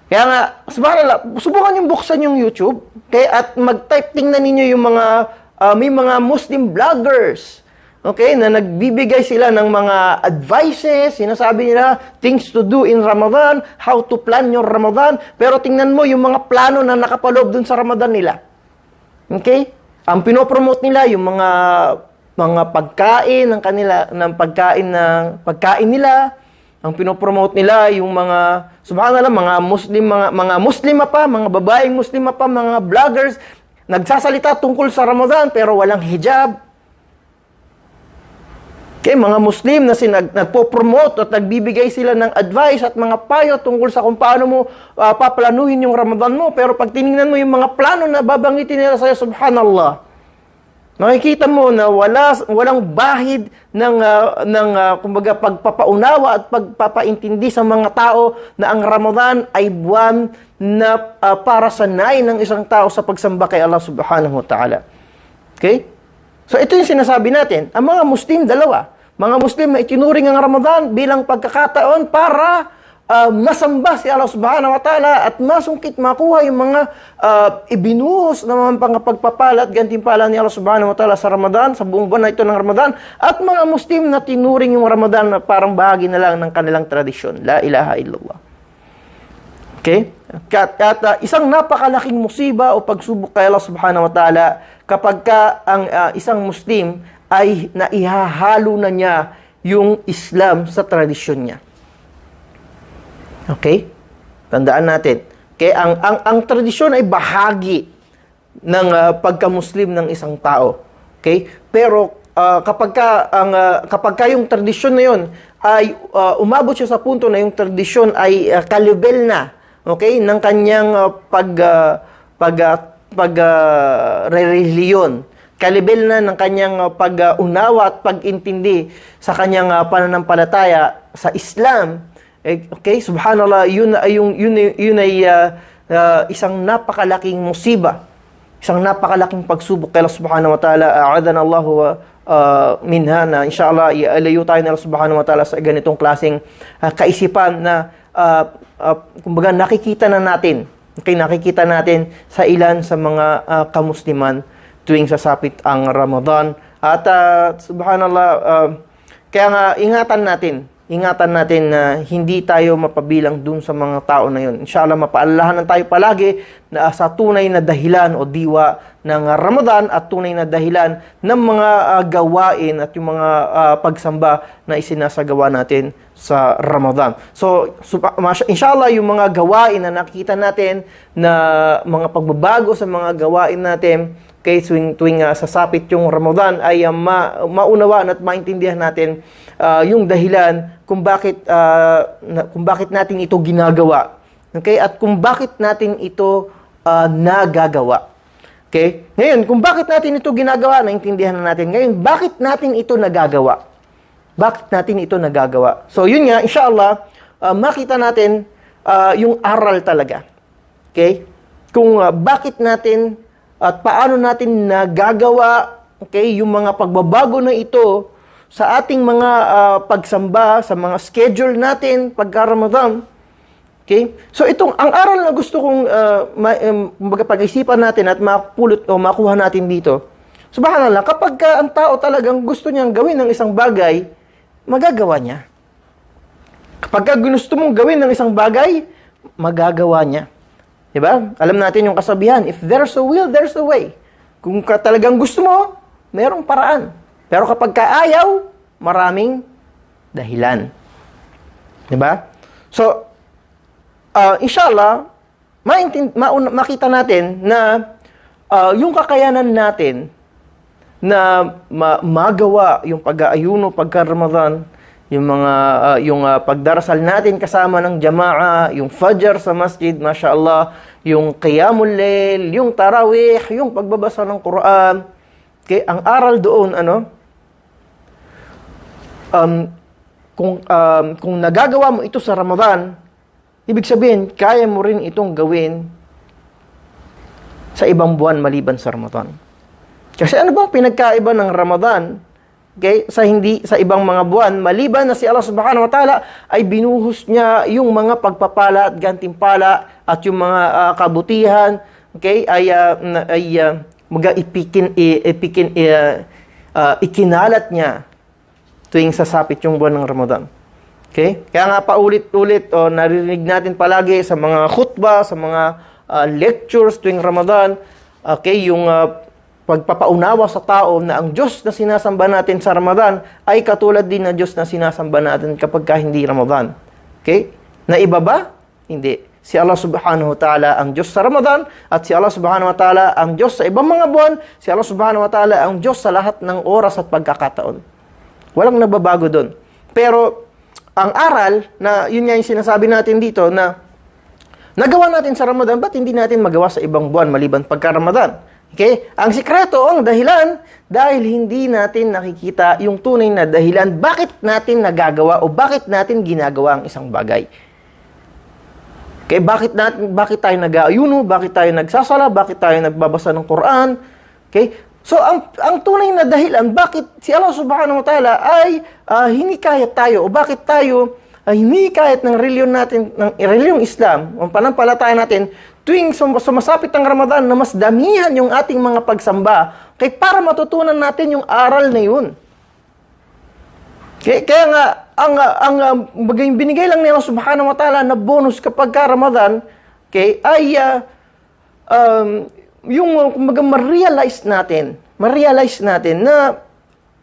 Kaya nga, subukan yung buksan yung YouTube, okay? At mag-type, tingnan ninyo yung may mga Muslim vloggers, okay, na nagbibigay sila ng mga advices, sinasabi nila, things to do in Ramadan, how to plan your Ramadan, pero tingnan mo yung mga plano na nakapaloob dun sa Ramadan nila. Okay? Ang pinopromote nila, yung mga pagkain ng kanila, ng pagkain nila, ang pinopromote nila, yung mga, subhanallah, mga Muslima pa, mga babaeng Muslima pa, mga vloggers, nagsasalita tungkol sa Ramadan pero walang hijab. Okay, mga Muslim na nagpo-promote at nagbibigay sila ng advice at mga payo tungkol sa kung paano mo paplanuhin yung Ramadan mo. Pero pag tinignan mo yung mga plano na babanggitin nila sa'yo, subhanallah, makikita mo na walang bahid ng kumbaga pagpapaunawa at pagpapaintindi sa mga tao na ang Ramadan ay buwan na para sanay ng isang tao sa pagsamba kay Allah subhanahu wa ta'ala. Okay? So ito yung sinasabi natin. Ang mga Muslim, dalawa. Mga Muslim na itinuring ang Ramadan bilang pagkakataon para masamba si Allah subhanahu wa ta'ala at masungkit makuha yung mga ibinuhos na mga pagpapala at gantimpala ni Allah subhanahu wa ta'ala sa Ramadan, sa buong buwan na ito ng Ramadan, at mga Muslim na tinuring yung Ramadan na parang bahagi na lang ng kanilang tradisyon. La ilaha illallah. Okay? At isang napakalaking musiba o pagsubok kay Allah subhanahu wa ta'ala kapag ang isang Muslim ay naihahalo na niya yung Islam sa tradisyon niya. Okay? Tandaan natin. Okay? Ang tradisyon ay bahagi ng pagka-Muslim ng isang tao. Okay? Pero kapag yung tradisyon na yun ay umabot siya sa punto na yung tradisyon ay kalibel na, okay, ng kanyang reliyon, kalibel na ng kanyang pag-unawa at pag-intindi sa kanyang pananampalataya sa Islam. Okay, subhanallah, yun ay isang napakalaking musiba, isang napakalaking pagsubok kay Allah subhanahu wa ta'ala. A'adana Allahu minha, na inshallah ialayo tayo ng Allah subhanahu wa ta'ala sa ganitong klaseng kaisipan na kumbaga nakikita natin sa ilan sa mga kamusliman tuwing sasapit ang Ramadan. At subhanallah, kaya nga ingatan natin na hindi tayo mapabilang dun sa mga tao na yun. Inshallah, mapaalalahanan tayo palagi na sa tunay na dahilan o diwa ng Ramadan at tunay na dahilan ng mga gawain at yung mga pagsamba na isinasagawa natin sa Ramadan. So, inshallah, yung mga gawain na nakikita natin na mga pagbabago sa mga gawain natin, kay tuwing sasapit yung Ramadan ay maunawaan at maintindihan natin yung dahilan kung bakit natin ito ginagawa. Okay? At kung bakit natin ito nagagawa. Okay? Ngayon, kung bakit natin ito ginagawa, naintindihan na natin. Ngayon, bakit natin ito nagagawa? Bakit natin ito nagagawa? So, yun nga, inshallah, makita natin yung aral talaga. Okay? Kung bakit natin at paano natin nagagawa, okay, yung mga pagbabago na ito sa ating mga pagsamba, sa mga schedule natin pagka-Ramadan. Okay? So ang aral na gusto kong pag-isipan natin at mapulot o makuha natin dito. Subhanallah, kapag ang tao talagang gusto niyang gawin ng isang bagay, magagawa niya. Kapag gusto mong gawin ng isang bagay, magagawa niya. Diba? Alam natin yung kasabihan, if there's a will, there's a way. Kung talagang gusto mo, merong paraan. Pero kapag kaayaw, maraming dahilan. Diba? So, inshallah, makita natin na yung kakayanan natin na magawa yung pag-aayuno pagka-Ramadan, yung mga pagdarasal natin kasama ng jamaa, yung fajr sa masjid, mashallah, yung qiyamul layl, yung tarawih, yung pagbabasa ng Quran. Okay, ang aral doon kung nagagawa mo ito sa Ramadan, ibig sabihin kaya mo rin itong gawin sa ibang buwan maliban sa Ramadan. Kasi ano bang pinagkaiba ng Ramadan, okay, sa ibang mga buwan, maliban na si Allah subhanahu wa ta'ala ay binuhos niya yung mga pagpapala at gantimpala at yung mga kabutihan, okay, ikinalat niya tuwing sasapit yung buwan ng Ramadan. Okay? Kaya nga paulit-ulit naririnig natin palagi sa mga khutbah, sa mga lectures tuwing Ramadan, okay, yung pagpapaunawa sa tao na ang Diyos na sinasamba natin sa Ramadan ay katulad din na Diyos na sinasamba natin kapag hindi Ramadan. Okay? Naiba ba? Hindi. Si Allah subhanahu wa ta'ala ang Diyos sa Ramadan at si Allah subhanahu wa ta'ala ang Diyos sa ibang mga buwan. Si Allah subhanahu wa ta'ala ang Diyos sa lahat ng oras at pagkakataon. Walang nababago doon. Pero ang aral na yun nga yung sinasabi natin dito na nagawa natin sa Ramadan, ba't hindi natin magawa sa ibang buwan maliban pagka-Ramadan? Okay? Ang sikreto, ang dahilan, dahil hindi natin nakikita yung tunay na dahilan bakit natin nagagawa o bakit natin ginagawa ang isang bagay. Okay? Bakit tayo nag-aayuno, bakit tayo nagsasala, bakit tayo nagbabasa ng Quran. Okay? So, ang tunay na dahilan bakit si Allah subhanahu wa ta'ala ay hinikayat tayo o bakit tayo hinikayat ng reliyon natin, ng reliyong Islam, o panampalataya natin, tuwing sumasapit ang Ramadan na mas damihan yung ating mga pagsamba, kaya para matutunan natin yung aral na yun. Kaya nga, ang binigay lang ni Allah subhanahu wa ta'ala na bonus kapag Ramadan, okay, ay yung ma-realize natin na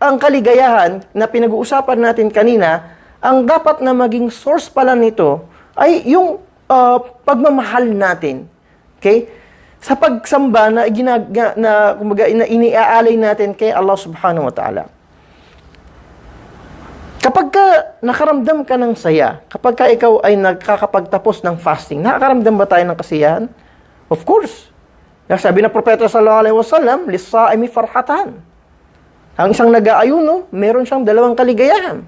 ang kaligayahan na pinag-uusapan natin kanina, ang dapat na maging source pala nito ay yung pagmamahal natin. Okay? Sa pagsamba na kumbaga iniaalay natin kay Allah subhanahu wa ta'ala. Kapag ka nakaramdam ka ng saya, kapag ka ikaw ay nagkakapagtapos ng fasting, nakakaramdam ba tayo ng kasiyahan? Of course. Sabi ng Propeta sallallahu alaihi wasallam, lis-sa'imi farhatan. Ang isang nag-aayuno, meron siyang dalawang kaligayahan.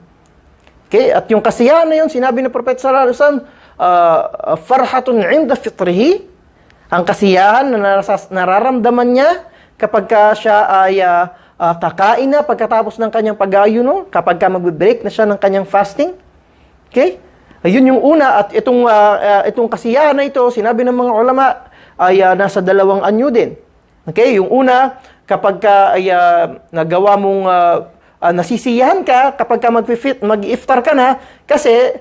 Okay? At yung kasiyahan na yun, sinabi ng Propeta sallallahu alaihi wasallam, farhatun 'inda fitrihi. Ang kasiyahan na nararamdaman niya kapag ka siya ay kakain na pagkatapos ng kanyang pag-aayuno, kapag ka magbe-break na siya ng kanyang fasting. Okay? Ayun yung una, at itong kasiyahan na ito, sinabi ng mga ulama, ay nasa dalawang anyo din. Okay? Yung una, kapag ka ay nagawa mong nasisiyahan ka, kapag ka mag-iftar ka na, kasi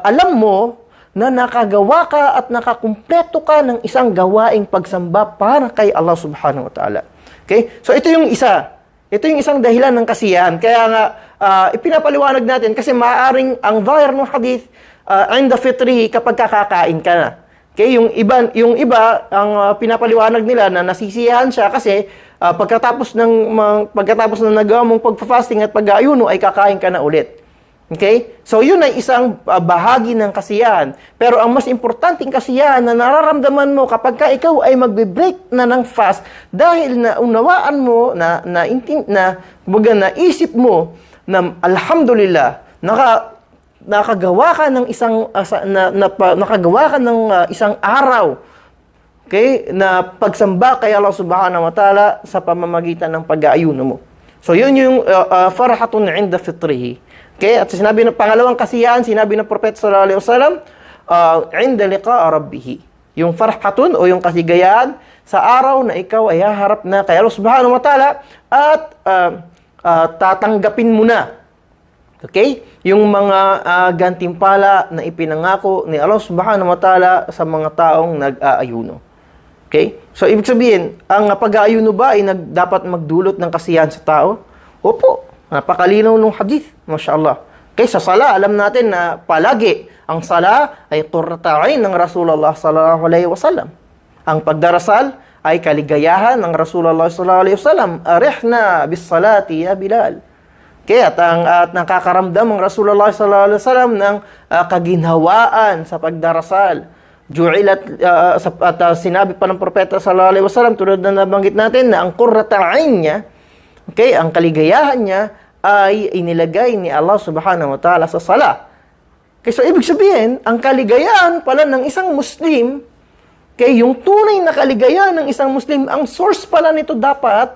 alam mo na nakagawa ka at nakakumpleto ka ng isang gawaing pagsamba para kay Allah subhanahu wa ta'ala. Okay? So ito yung isa. Ito yung isang dahilan ng kasiyahan. Kaya nga, ipinapaliwanag natin kasi maaaring ang zahir ng hadith, inda fitri, kapag kakakain ka na. Okay? Yung iba, ang pinapaliwanag nila na nasisiyahan siya kasi pagkatapos ng nagawa mong pagpa-fasting at pag-aayuno ay kakain ka na ulit. Okay? So, yun ay isang bahagi ng kasiyahan. Pero ang mas importanteng kasiyahan na nararamdaman mo kapag ka ikaw ay magbe-break na ng fast dahil na unawaan mo, naisip mo na alhamdulillah, nakagawa ka ng isang araw, okay, na pagsamba kay Allah subhanahu wa ta'ala sa pamamagitan ng pag-aayuno mo. So, yun yung farhatun 'inda fitrihi. Okay, at sinabi ng pangalawang kasiyahan, sinabi ng Propeta sallallahu alaihi wasallam, 'inda liqa'a rabbih. Yung farhatun o yung kasigayahan sa araw na ikaw ay haharap na kay Allah subhanahu wa ta'ala at tatanggapin mo na. Okay? Yung mga gantimpala na ipinangako ni Allah subhanahu wa ta'ala sa mga taong nag-aayuno. Okay? So, ibig sabihin, ang pag-aayuno ba ay dapat magdulot ng kasiyahan sa tao? Opo. Napakalinaw ng hadith. MashaAllah. Okay, sa sala, alam natin na palagi, ang sala ay qurrata'ain ng Rasulullah sallallahu alaihi wasallam. Ang pagdarasal ay kaligayahan ng Rasulullah sallallahu alaihi wasallam. Arihna bis salati ya Bilal. Okay, at nakakaramdam ang Rasulullah sallallahu alaihi wasallam ng kaginhawaan sa pagdarasal. Ju'ilat at sinabi pa ng Propeta sallallahu alaihi wasallam, tulad na nabanggit natin, na ang qurrata'ain niya, okay, ang kaligayahan niya ay inilagay ni Allah subhanahu wa ta'ala sa sala. Okay, so ibig sabihin, ang kaligayahan pala ng isang Muslim, okay, yung tunay na kaligayahan ng isang Muslim, ang source pala nito dapat,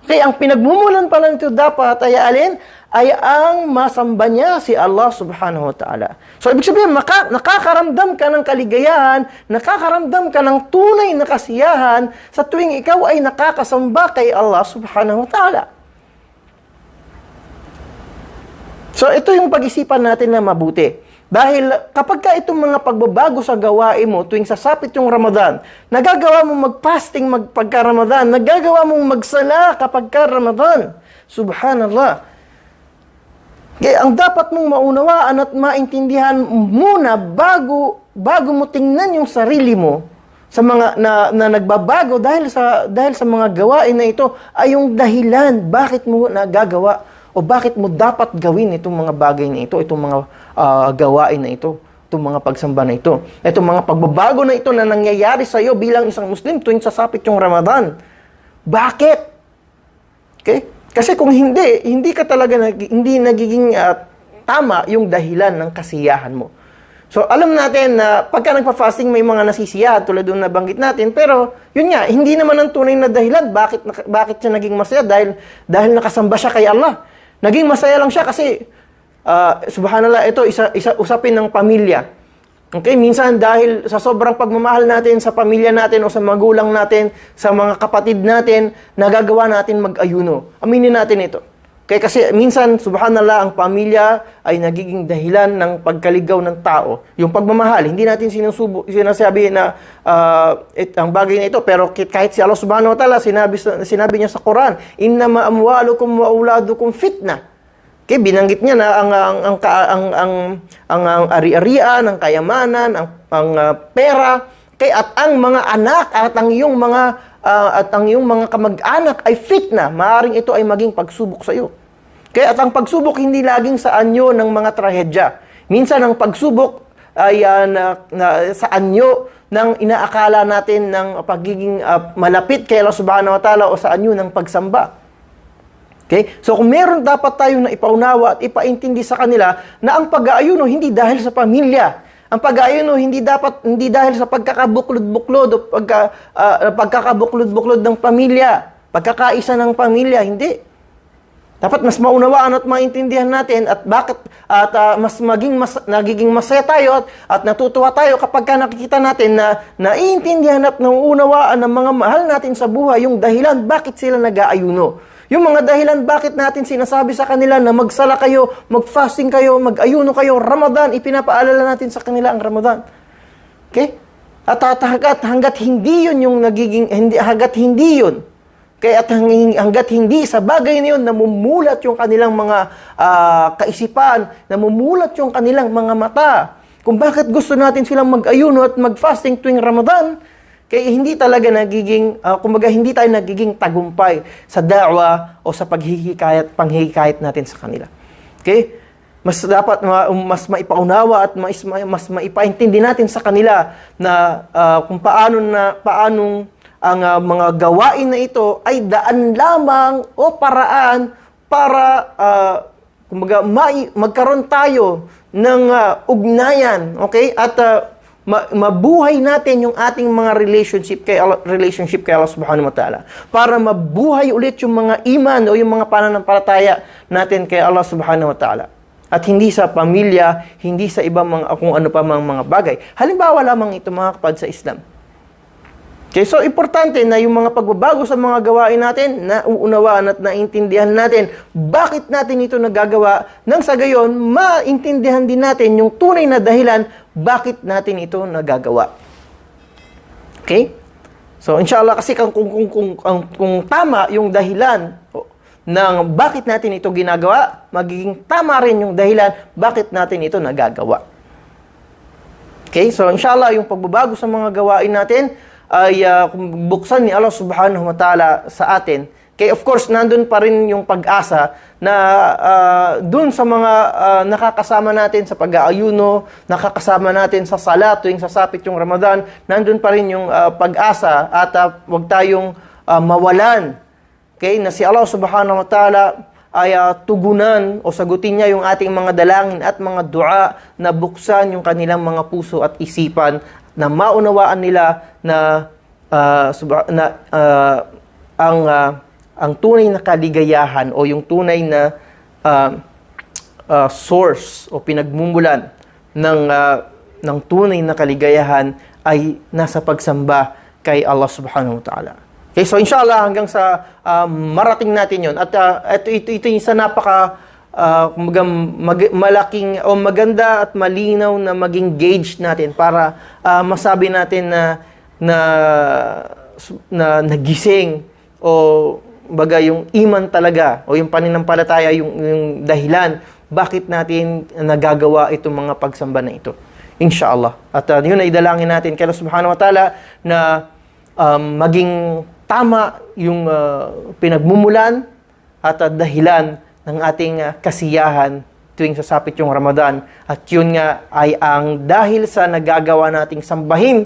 okay, ang pinagmumulan pala nito dapat ay alin? Ay ang masamba niya si Allah subhanahu wa ta'ala. So ibig sabihin, nakakaramdam ka ng kaligayahan, nakakaramdam ka ng tunay na kasiyahan sa tuwing ikaw ay nakakasamba kay Allah subhanahu wa ta'ala. So, ito yung pag-isipan natin na mabuti. Dahil kapag ka itong mga pagbabago sa gawain mo tuwing sasapit yung Ramadan, nagagawa mong mag-fasting pagka-Ramadan, nagagawa mong magsala kapag ka-Ramadan. Subhanallah. Kaya ang dapat mong maunawaan at maintindihan muna bago mo tingnan yung sarili mo sa mga na nagbabago dahil sa mga gawain na ito ay yung dahilan bakit mo nagagawa o bakit mo dapat gawin itong mga bagay na ito, itong mga gawain na ito, itong mga pagsamba na ito, itong mga pagbabago na ito na nangyayari sa iyo bilang isang Muslim tuwing sasapit yung Ramadan. Bakit? Okay? Kasi kung hindi ka talaga hindi nagiging tama yung dahilan ng kasiyahan mo. So, alam natin na pagka nagpa-fasting may mga nasisiyahan tulad ng nabanggit natin, pero yun nga, hindi naman ang tunay na dahilan bakit siya naging masaya dahil nakasamba siya kay Allah. Naging masaya lang siya kasi subhanallah, ito isa usapin ng pamilya. Okay, minsan dahil sa sobrang pagmamahal natin sa pamilya natin o sa magulang natin, sa mga kapatid natin, nagagawa natin mag-ayuno. Aminin natin ito. Okay, kasi minsan, subhanallah, ang pamilya ay nagiging dahilan ng pagkaligaw ng tao. Yung pagmamahal, hindi natin sinasabi na ang bagay na ito, pero kahit si Allah subhanahu wa ta'ala, sinabi niya sa Quran, innama amwalukum wa auladukum fitna. Okay, binanggit niya na ang ari-arian, ang kayamanan, ang pera, okay, at ang mga anak at ang iyong mga kamag-anak ay fitna. Maaring ito ay maging pagsubok sa iyo. Okay, at ang pagsubok hindi laging sa anyo ng mga trahedya. Minsan ang pagsubok ay sa anyo ng inaakala natin ng pagiging malapit kay Allah Subhanahu wa Ta'ala o sa anyo ng pagsamba. Okay? So kung meron dapat tayong naipaunawa at ipaintindi sa kanila na ang pag-aayuno hindi dahil sa pamilya. Ang pag-aayuno hindi dahil sa pagkakabuklod-buklod o pagkakabuklod-buklod ng pamilya, pagkakaisa ng pamilya, hindi. Dapat mas maunawaan at maintindihan natin at nagiging masaya tayo at natutuwa tayo kapag nakikita natin na naiintindihan at nauunawaan ng mga mahal natin sa buhay yung dahilan bakit sila nag-aayuno. Yung mga dahilan bakit natin sinasabi sa kanila na magsala kayo, mag-fasting kayo, mag-ayuno kayo, Ramadan, ipinapaalala natin sa kanila ang Ramadan. Okay? At hanggat hindi yun yung hanggat hindi yun, kaya at hanggat hindi sa bagay na yun, namumulat yung kanilang mga kaisipan, namumulat yung kanilang mga mata. Kung bakit gusto natin silang mag-ayuno at mag-fasting tuwing Ramadan, kaya hindi talaga hindi tayo nagiging tagumpay sa da'wa o sa panghihikayat natin sa kanila. Okay? Mas dapat mas maipaunawa at mas maipaintindi natin sa kanila na kung paanong ang mga gawain na ito ay daan lamang o paraan para magkaroon tayo ng ugnayan, okay? At mabuhay natin yung ating mga relationship kay Allah Subhanahu wa Ta'ala. Para mabuhay ulit yung mga iman o yung mga pananampalataya natin kay Allah Subhanahu wa Ta'ala. At hindi sa pamilya, hindi sa ibang kung ano pa mga bagay. Halimbawa lamang ito mga kapatid sa Islam. Okay, so importante na yung mga pagbabago sa mga gawain natin, nauunawaan at naintindihan natin bakit natin ito nagagawa, nang sa gayon, maintindihan din natin yung tunay na dahilan bakit natin ito nagagawa. Okay? So, inshallah, kasi kung tama yung dahilan ng bakit natin ito ginagawa, magiging tama rin yung dahilan bakit natin ito nagagawa. Okay? So, inshallah, yung pagbabago sa mga gawain natin, ay buksan ni Allah Subhanahu wa Ta'ala sa atin. Kaya of course, nandun pa rin yung pag-asa na dun sa mga nakakasama natin sa pag-aayuno, nakakasama natin sa salat tuwing sasapit yung Ramadan, nandun pa rin yung pag-asa at huwag tayong mawalan. Okay? Na si Allah Subhanahu wa Ta'ala ay tugunan o sagutin niya yung ating mga dalangin at mga dua na buksan yung kanilang mga puso at isipan na maunawaan nila na ang tunay na kaligayahan o yung tunay na source o pinagmumulan ng tunay na kaligayahan ay nasa pagsamba kay Allah Subhanahu wa Ta'ala. Okay, so inshallah hanggang sa marating natin 'yon. At ito yung sa malaking o maganda at malinaw na maging gauge natin para masabi natin na nagising o baga yung iman talaga o yung pananampalataya yung dahilan bakit natin nagagawa itong mga pagsamba na ito. Inshallah. At yun ay dalangin natin kay Allah Subhanahu wa Ta'ala na maging tama yung pinagmumulan at dahilan ng ating kasiyahan tuwing sasapit yung Ramadan. At yun nga ay ang dahil sa nagagawa nating sambahin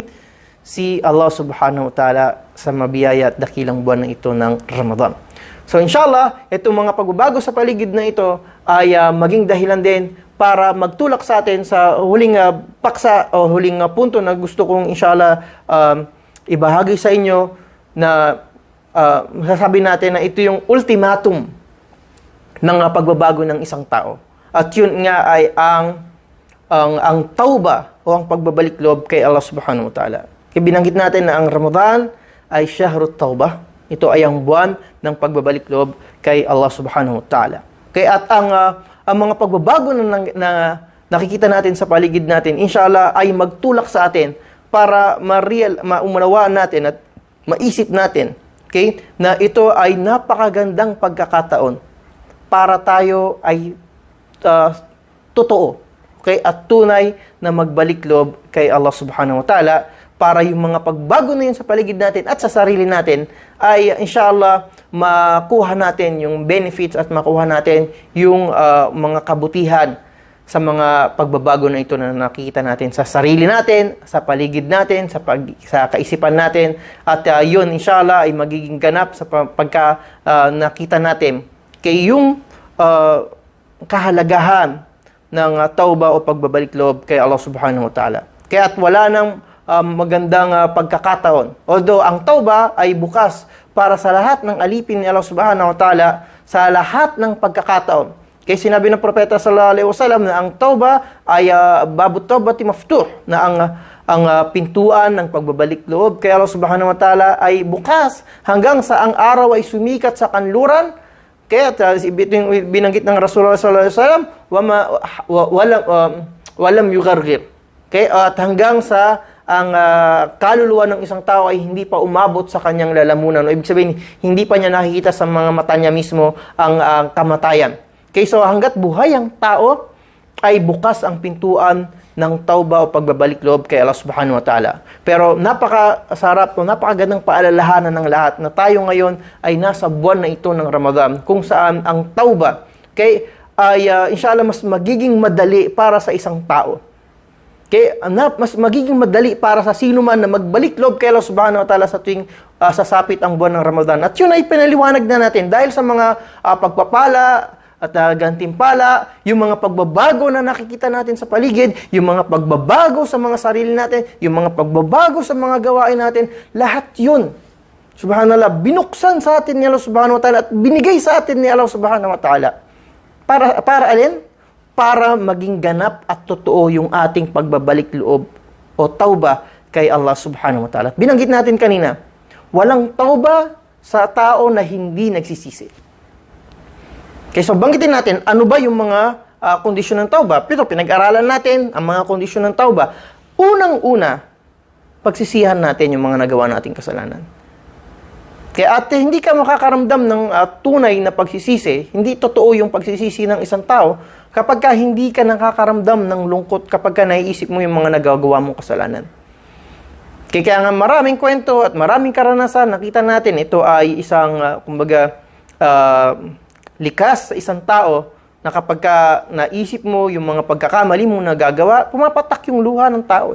si Allah Subhanahu wa Ta'ala sa mabiyaya at dakilang buwan na ito ng Ramadan. So inshallah, itong mga pagbabago sa paligid na ito ay maging dahilan din para magtulak sa atin sa huling paksa o huling punto na gusto kong inshallah ibahagi sa inyo na masasabi natin na ito yung ultimatum ng pagbabago ng isang tao. At yun nga ay ang tauba o ang pagbabalik loob kay Allah Subhanahu wa Ta'ala. Kaya binanggit natin na ang Ramadan ay Shahrut Taubah. Ito ay ang buwan ng pagbabalik loob kay Allah Subhanahu wa Ta'ala. Kaya at ang mga pagbabago na nakikita natin sa paligid natin, inshallah ay magtulak sa atin para maunawaan natin at maisip natin, okay, na ito ay napakagandang pagkakataon para tayo ay totoo, okay, at tunay na magbalik loob kay Allah subhanahu wa ta'ala, para yung mga pagbago na yun sa paligid natin at sa sarili natin ay inshallah makuha natin yung benefits at makuha natin yung mga kabutihan sa mga pagbabago na ito na nakikita natin sa sarili natin, sa paligid natin, sa kaisipan natin, at yun inshallah ay magiging ganap sa pagka nakita natin kay yung kahalagahan ng tauba o pagbabalik loob kay Allah subhanahu wa ta'ala. Kaya at wala nang magandang pagkakataon. Although ang tauba ay bukas para sa lahat ng alipin ni Allah subhanahu wa ta'ala sa lahat ng pagkakataon. Kaya sinabi ng propeta sallallahu alaihi wasallam na ang tauba ay babu taubati maftuh, na ang pintuan ng pagbabalik loob kay Allah subhanahu wa ta'ala ay bukas hanggang sa ang araw ay sumikat sa kanluran. Kaya binanggit ng Rasulullah sallallahu alaihi wasallam, walam yughargir. Okay? At hanggang sa ang kaluluwa ng isang tao ay hindi pa umabot sa kanyang lalamunan. O ibig sabihin, hindi pa niya nakikita sa mga mata niya mismo ang kamatayan. Okay, so hanggat buhay ang tao, ay bukas ang pintuan ng tauba o pagbabalik loob kay Allah subhanahu wa ta'ala. Pero napakasarap o napakagandang paalalahanan ng lahat na tayo ngayon ay nasa buwan na ito ng Ramadan, kung saan ang tauba, okay, ay inshallah mas magiging madali para sa isang tao. Okay, mas magiging madali para sa sino man na magbalik loob kay Allah subhanahu wa ta'ala sa tuwing sasapit ang buwan ng Ramadan. At yun ay pinaliwanag na natin dahil sa mga pagpapala at gantimpala, yung mga pagbabago na nakikita natin sa paligid, yung mga pagbabago sa mga sarili natin, yung mga pagbabago sa mga gawain natin, lahat yun, subhanallah, binuksan sa atin ni Allah subhanahu wa ta'ala at binigay sa atin ni Allah subhanahu wa ta'ala. Para alin? Para maging ganap at totoo yung ating pagbabalik loob o tauba kay Allah subhanahu wa ta'ala. Binanggit natin kanina, walang tauba sa tao na hindi nagsisisi. Okay, so banggitin natin, ano ba yung mga kondisyon ng tauba? Pero pinag-aralan natin ang mga kondisyon ng tauba. Unang-una, pagsisihan natin yung mga nagawa nating kasalanan. Kaya at hindi ka makakaramdam ng tunay na pagsisisi, hindi totoo yung pagsisisi ng isang tao kapag ka hindi ka nakakaramdam ng lungkot, kapag ka naiisip mo yung mga nagagawa mong kasalanan. Kaya nga maraming kwento at maraming karanasan, nakita natin ito ay isang, likas sa isang tao na kapag ka naisip mo yung mga pagkakamali mong nagagawa, pumapatak yung luha ng tao.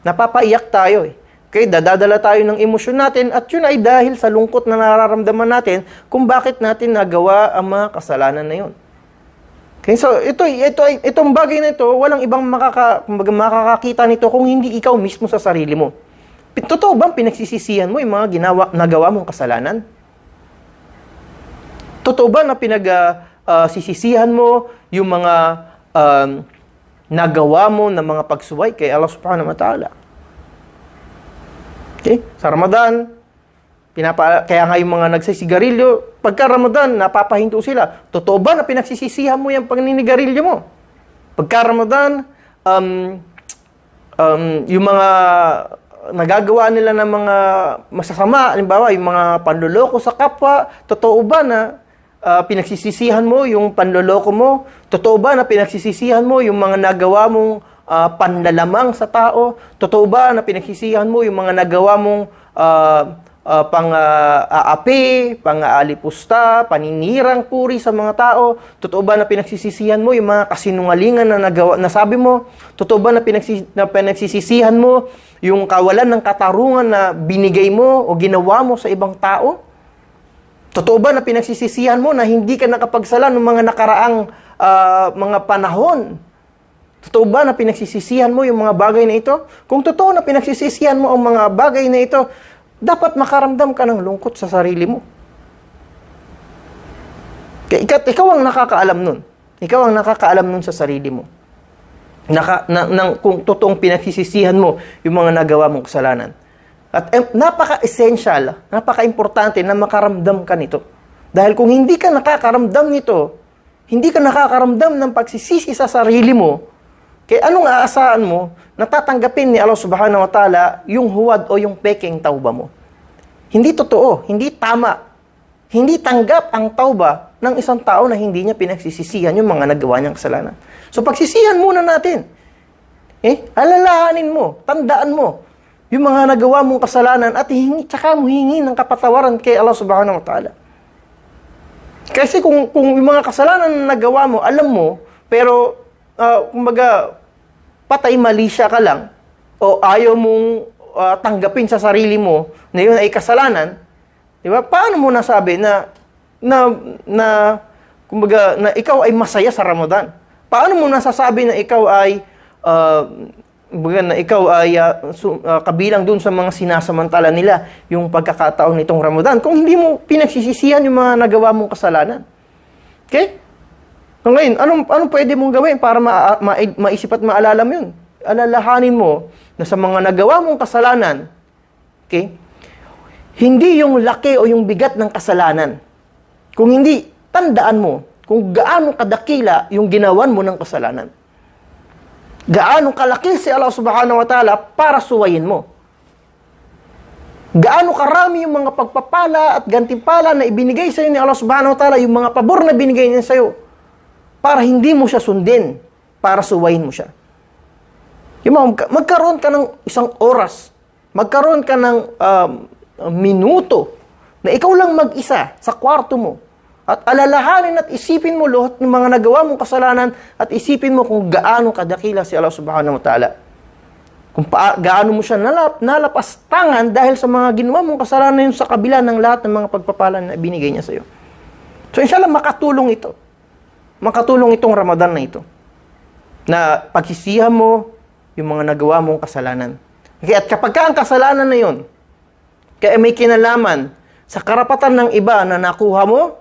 Napapaiyak tayo. Okay, dadadala tayo ng emosyon natin at yun ay dahil sa lungkot na nararamdaman natin kung bakit natin nagawa ang mga kasalanan na yun. Okay, so itong bagay na ito, walang ibang makakakita nito kung hindi ikaw mismo sa sarili mo. Totoo bang pinagsisisihan mo yung mga nagawa mong kasalanan? Totoo ba na pinagsisisihan mo yung mga nagawa mo na mga pagsuway kay Allah subhanahu wa ta'ala? Okay? Sa Ramadan, kaya nga yung mga nagsisigarilyo, pagka Ramadan, napapahinto sila. Totoo ba na pinagsisisihan mo yung paninigarilyo mo? Pagka Ramadan, yung mga nagagawa nila ng mga masasama, halimbawa, yung mga panloloko sa kapwa, totoo ba na pinagsisisihan mo yung panloloko mo? Totoo ba na pinagsisisihan mo yung mga nagawa mong panlalamang sa tao? Totoo ba na pinagsisihan mo yung mga nagawa mong pang-aapi, pang-aalipusta, paninirang puri sa mga tao? Totoo ba na pinagsisisihan mo yung mga kasinungalingan na nasabi mo? Totoo ba na pinagsisisihan mo yung kawalan ng katarungan na binigay mo o ginawa mo sa ibang tao? Totoo ba na pinagsisisihan mo na hindi ka nakapagsala ng mga nakaraang mga panahon? Totoo ba na pinagsisisihan mo yung mga bagay na ito? Kung totoo na pinagsisisihan mo ang mga bagay na ito, dapat makaramdam ka ng lungkot sa sarili mo. Ikaw ang nakakaalam nun. Ikaw ang nakakaalam nun sa sarili mo. Kung totoong pinagsisisihan mo yung mga nagawa mong kasalanan. At napaka-essential, napaka-importante na makaramdam ka nito. Dahil kung hindi ka nakakaramdam nito, hindi ka nakakaramdam ng pagsisisi sa sarili mo, kaya anong aasahan mo na tatanggapin ni Allah subhanahu wa ta'ala yung huwad o yung peking tauba mo? Hindi totoo, hindi tama. hindi tanggap ang tauba ng isang tao na hindi niya pinagsisisihan yung mga nagawa niyang kasalanan. So pagsisihan muna natin. Alalahanin mo, tandaan mo yung mga nagawa mong kasalanan at tsaka mo hingi ng kapatawaran kay Allah subhanahu wa ta'ala. Kasi kung yung mga kasalanan na nagawa mo, alam mo, pero kumbaga patay mali siya ka lang o ayaw mong tanggapin sa sarili mo na yun ay kasalanan, di ba? Paano mo nasabi na kumbaga na ikaw ay masaya sa Ramadan? Paano mo nasasabi na ikaw ay kabilang dun sa mga sinasamantala nila yung pagkakataon nitong Ramadan kung hindi mo pinagsisisihan yung mga nagawa mong kasalanan? Okay? So ngayon, anong pwede mong gawin para maisip at maalala mo yun? Alalahanin mo na sa mga nagawa mong kasalanan, okay, hindi yung laki o yung bigat ng kasalanan. Kung hindi, tandaan mo kung gaano kadakila yung ginawan mo ng kasalanan. Gaano kalaki si Allah subhanahu wa ta'ala para suwayin mo. Gaano karami yung mga pagpapala at gantimpala na ibinigay sa iyo ni Allah subhanahu wa ta'ala, yung mga pabor na binigay niya sa iyo, para hindi mo siya sundin, para suwayin mo siya. Magkaroon ka ng isang oras, magkaroon ka ng minuto, na ikaw lang mag-isa sa kwarto mo, at alalahanin at isipin mo lahat ng mga nagawa mong kasalanan at isipin mo kung gaano kadakila si Allah subhanahu wa ta'ala. Kung gaano mo siya nalapastangan dahil sa mga ginawa mong kasalanan yun sa kabila ng lahat ng mga pagpapalan na binigay niya sa iyo. So inshallah makatulong ito. Makatulong itong Ramadan na ito. Na pagsisihan mo yung mga nagawa mong kasalanan. Okay, at kapag ang kasalanan na yun, kaya may kinalaman sa karapatan ng iba na nakuha mo,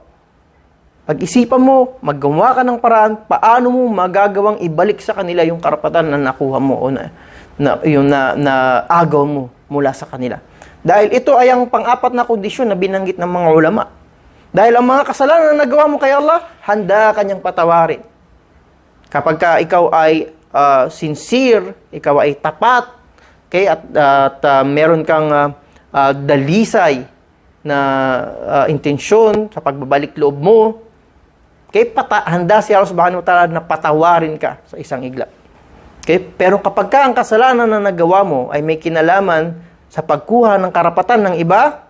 pag-isipan mo, maggawa ka ng paraan, paano mo magagawang ibalik sa kanila yung karapatan na nakuha mo o na agaw mo mula sa kanila. Dahil ito ay ang pang-apat na kondisyon na binanggit ng mga ulama. Dahil ang mga kasalanan na nagawa mo kay Allah, handa kanyang patawarin. Kapag ka ikaw ay sincere, ikaw ay tapat, okay, at meron kang dalisay na intensyon sa pagbabalik loob mo, okay, handa si Allah subhanahu wa ta'ala na patawarin ka sa isang igla. Okay? Pero kapag ang kasalanan na nagawa mo ay may kinalaman sa pagkuha ng karapatan ng iba,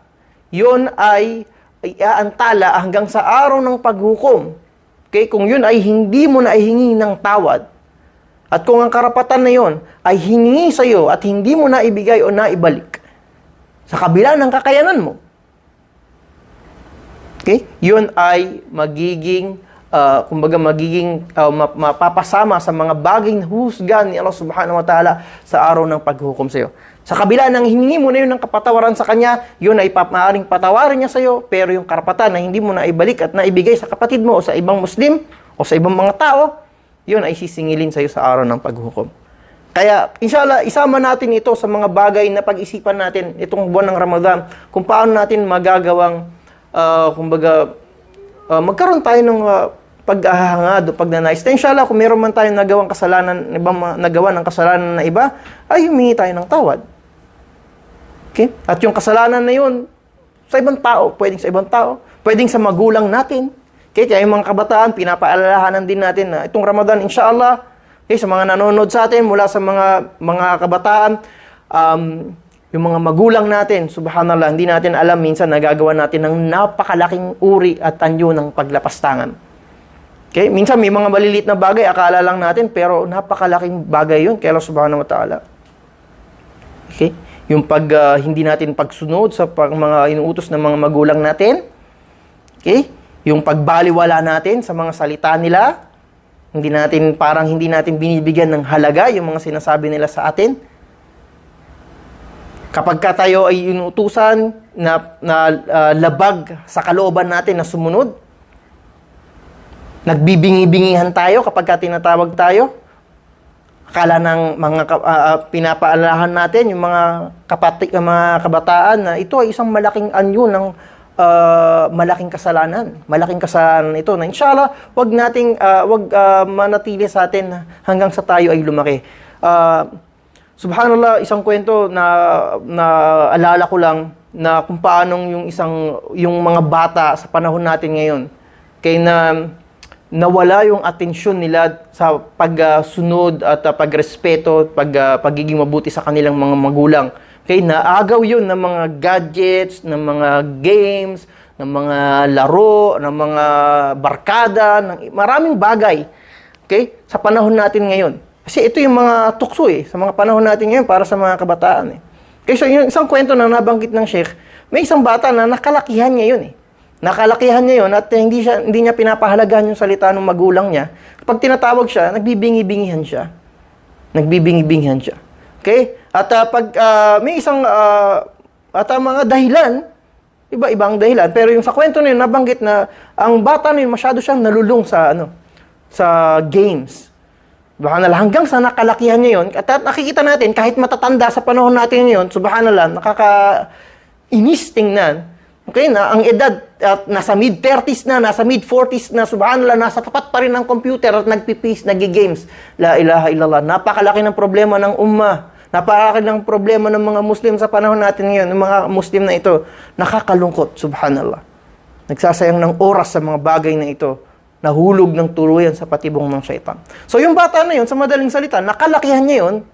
yun ay iaantala hanggang sa araw ng paghukom. Okay? Kung yun ay hindi mo na ihingi ng tawad, at kung ang karapatan na yun ay hingi sa iyo at hindi mo na ibigay o naibalik sa kabila ng kakayanan mo, okay? Yun ay magiging mapapasama sa mga baging husgan ni Allah subhanahu wa ta'ala sa araw ng paghukom sa iyo. Sa kabila ng hiningi mo na yun ng kapatawaran sa Kanya, yun ay maaaring patawarin niya sa iyo, pero yung karapatan na hindi mo na ibalik at naibigay sa kapatid mo o sa ibang Muslim o sa ibang mga tao, yun ay sisingilin sa iyo sa araw ng paghukom. Kaya, inshallah, isama natin ito sa mga bagay na pag-isipan natin itong buwan ng Ramadan, kung paano natin magagawang magkaroon tayo ng pag-ahangad o pagnanais. Inshallah, kung meron man tayong nagawa ng kasalanan na iba, ay humingi tayo ng tawad. Okay? At yung kasalanan na yun, sa ibang tao, pwedeng sa ibang tao, pwedeng sa magulang natin. Okay? Kaya yung mga kabataan, pinapaalalahanan din natin na itong Ramadan, inshallah, okay, sa mga nanonood sa atin, mula sa mga kabataan, yung mga magulang natin, subhanallah, hindi natin alam minsan nagagawa natin ng napakalaking uri at anyo ng paglapastangan. Okay? Minsan may mga maliliit na bagay, akala lang natin, pero napakalaking bagay yun kay Allah subhanahu wa ta'ala. Okay? Yung hindi natin pagsunod sa mga inuutos ng mga magulang natin. Okay? Yung pagbaliwala natin sa mga salita nila. Hindi natin binibigyan ng halaga yung mga sinasabi nila sa atin. Kapag tayo ay inuutusan na labag sa kalooban natin na sumunod, nagbibingi-bingihan tayo kapag tinatawag tayo, akala ng mga pinapaalahan natin, yung mga kabataan na ito ay isang malaking anyo ng malaking kasalanan. Malaking kasalanan ito na inshallah, wag manatili sa atin hanggang sa tayo ay lumaki. Subhanallah, isang kwento na alala ko lang, na kung paanong yung mga bata sa panahon natin ngayon, kaya nawala yung atensyon nila sa pagsunod at pagrespeto, pagiging mabuti sa kanilang mga magulang. Kaya naagaw yun ng mga gadgets, ng mga games, ng mga laro, ng mga barkada, ng maraming bagay. Okay? Sa panahon natin ngayon. Kasi ito yung mga tukso sa mga panahon natin ngayon para sa mga kabataan. Okay, so yung isang kwento na nabanggit ng Sheikh, may isang bata na nakalakihan niya yun. Nakalakihan niya yun at hindi niya pinapahalagahan yung salita ng magulang niya. Kapag tinatawag siya, nagbibingi-bingihan siya. Nagbibingi-bingihan siya. Okay? At pag may isang mga dahilan, iba-ibang dahilan, pero yung sa kwento na yun, nabanggit na ang bata na yun, masyado siyang nalulung sa games. Baka hanggang sa nakalakihan niya yun, at nakikita natin, kahit matatanda sa panahon natin ngayon, subhanallah, nakaka-inis tingnan. Okay, na ang edad at nasa mid-30s na, nasa mid-40s na, subhanallah, nasa tapat pa rin ng computer at nagpipis, nag-games. La ilaha illallah. Napakalaki ng problema ng ummah. Napakalaki ng problema ng mga Muslim sa panahon natin ngayon, ng mga Muslim na ito. Nakakalungkot, subhanallah. Nagsasayang ng oras sa mga bagay na ito. Nahulog ng tuluyan sa patibong ng syaitan. So yung bata na yun, sa madaling salita, nakalakihan niya yun.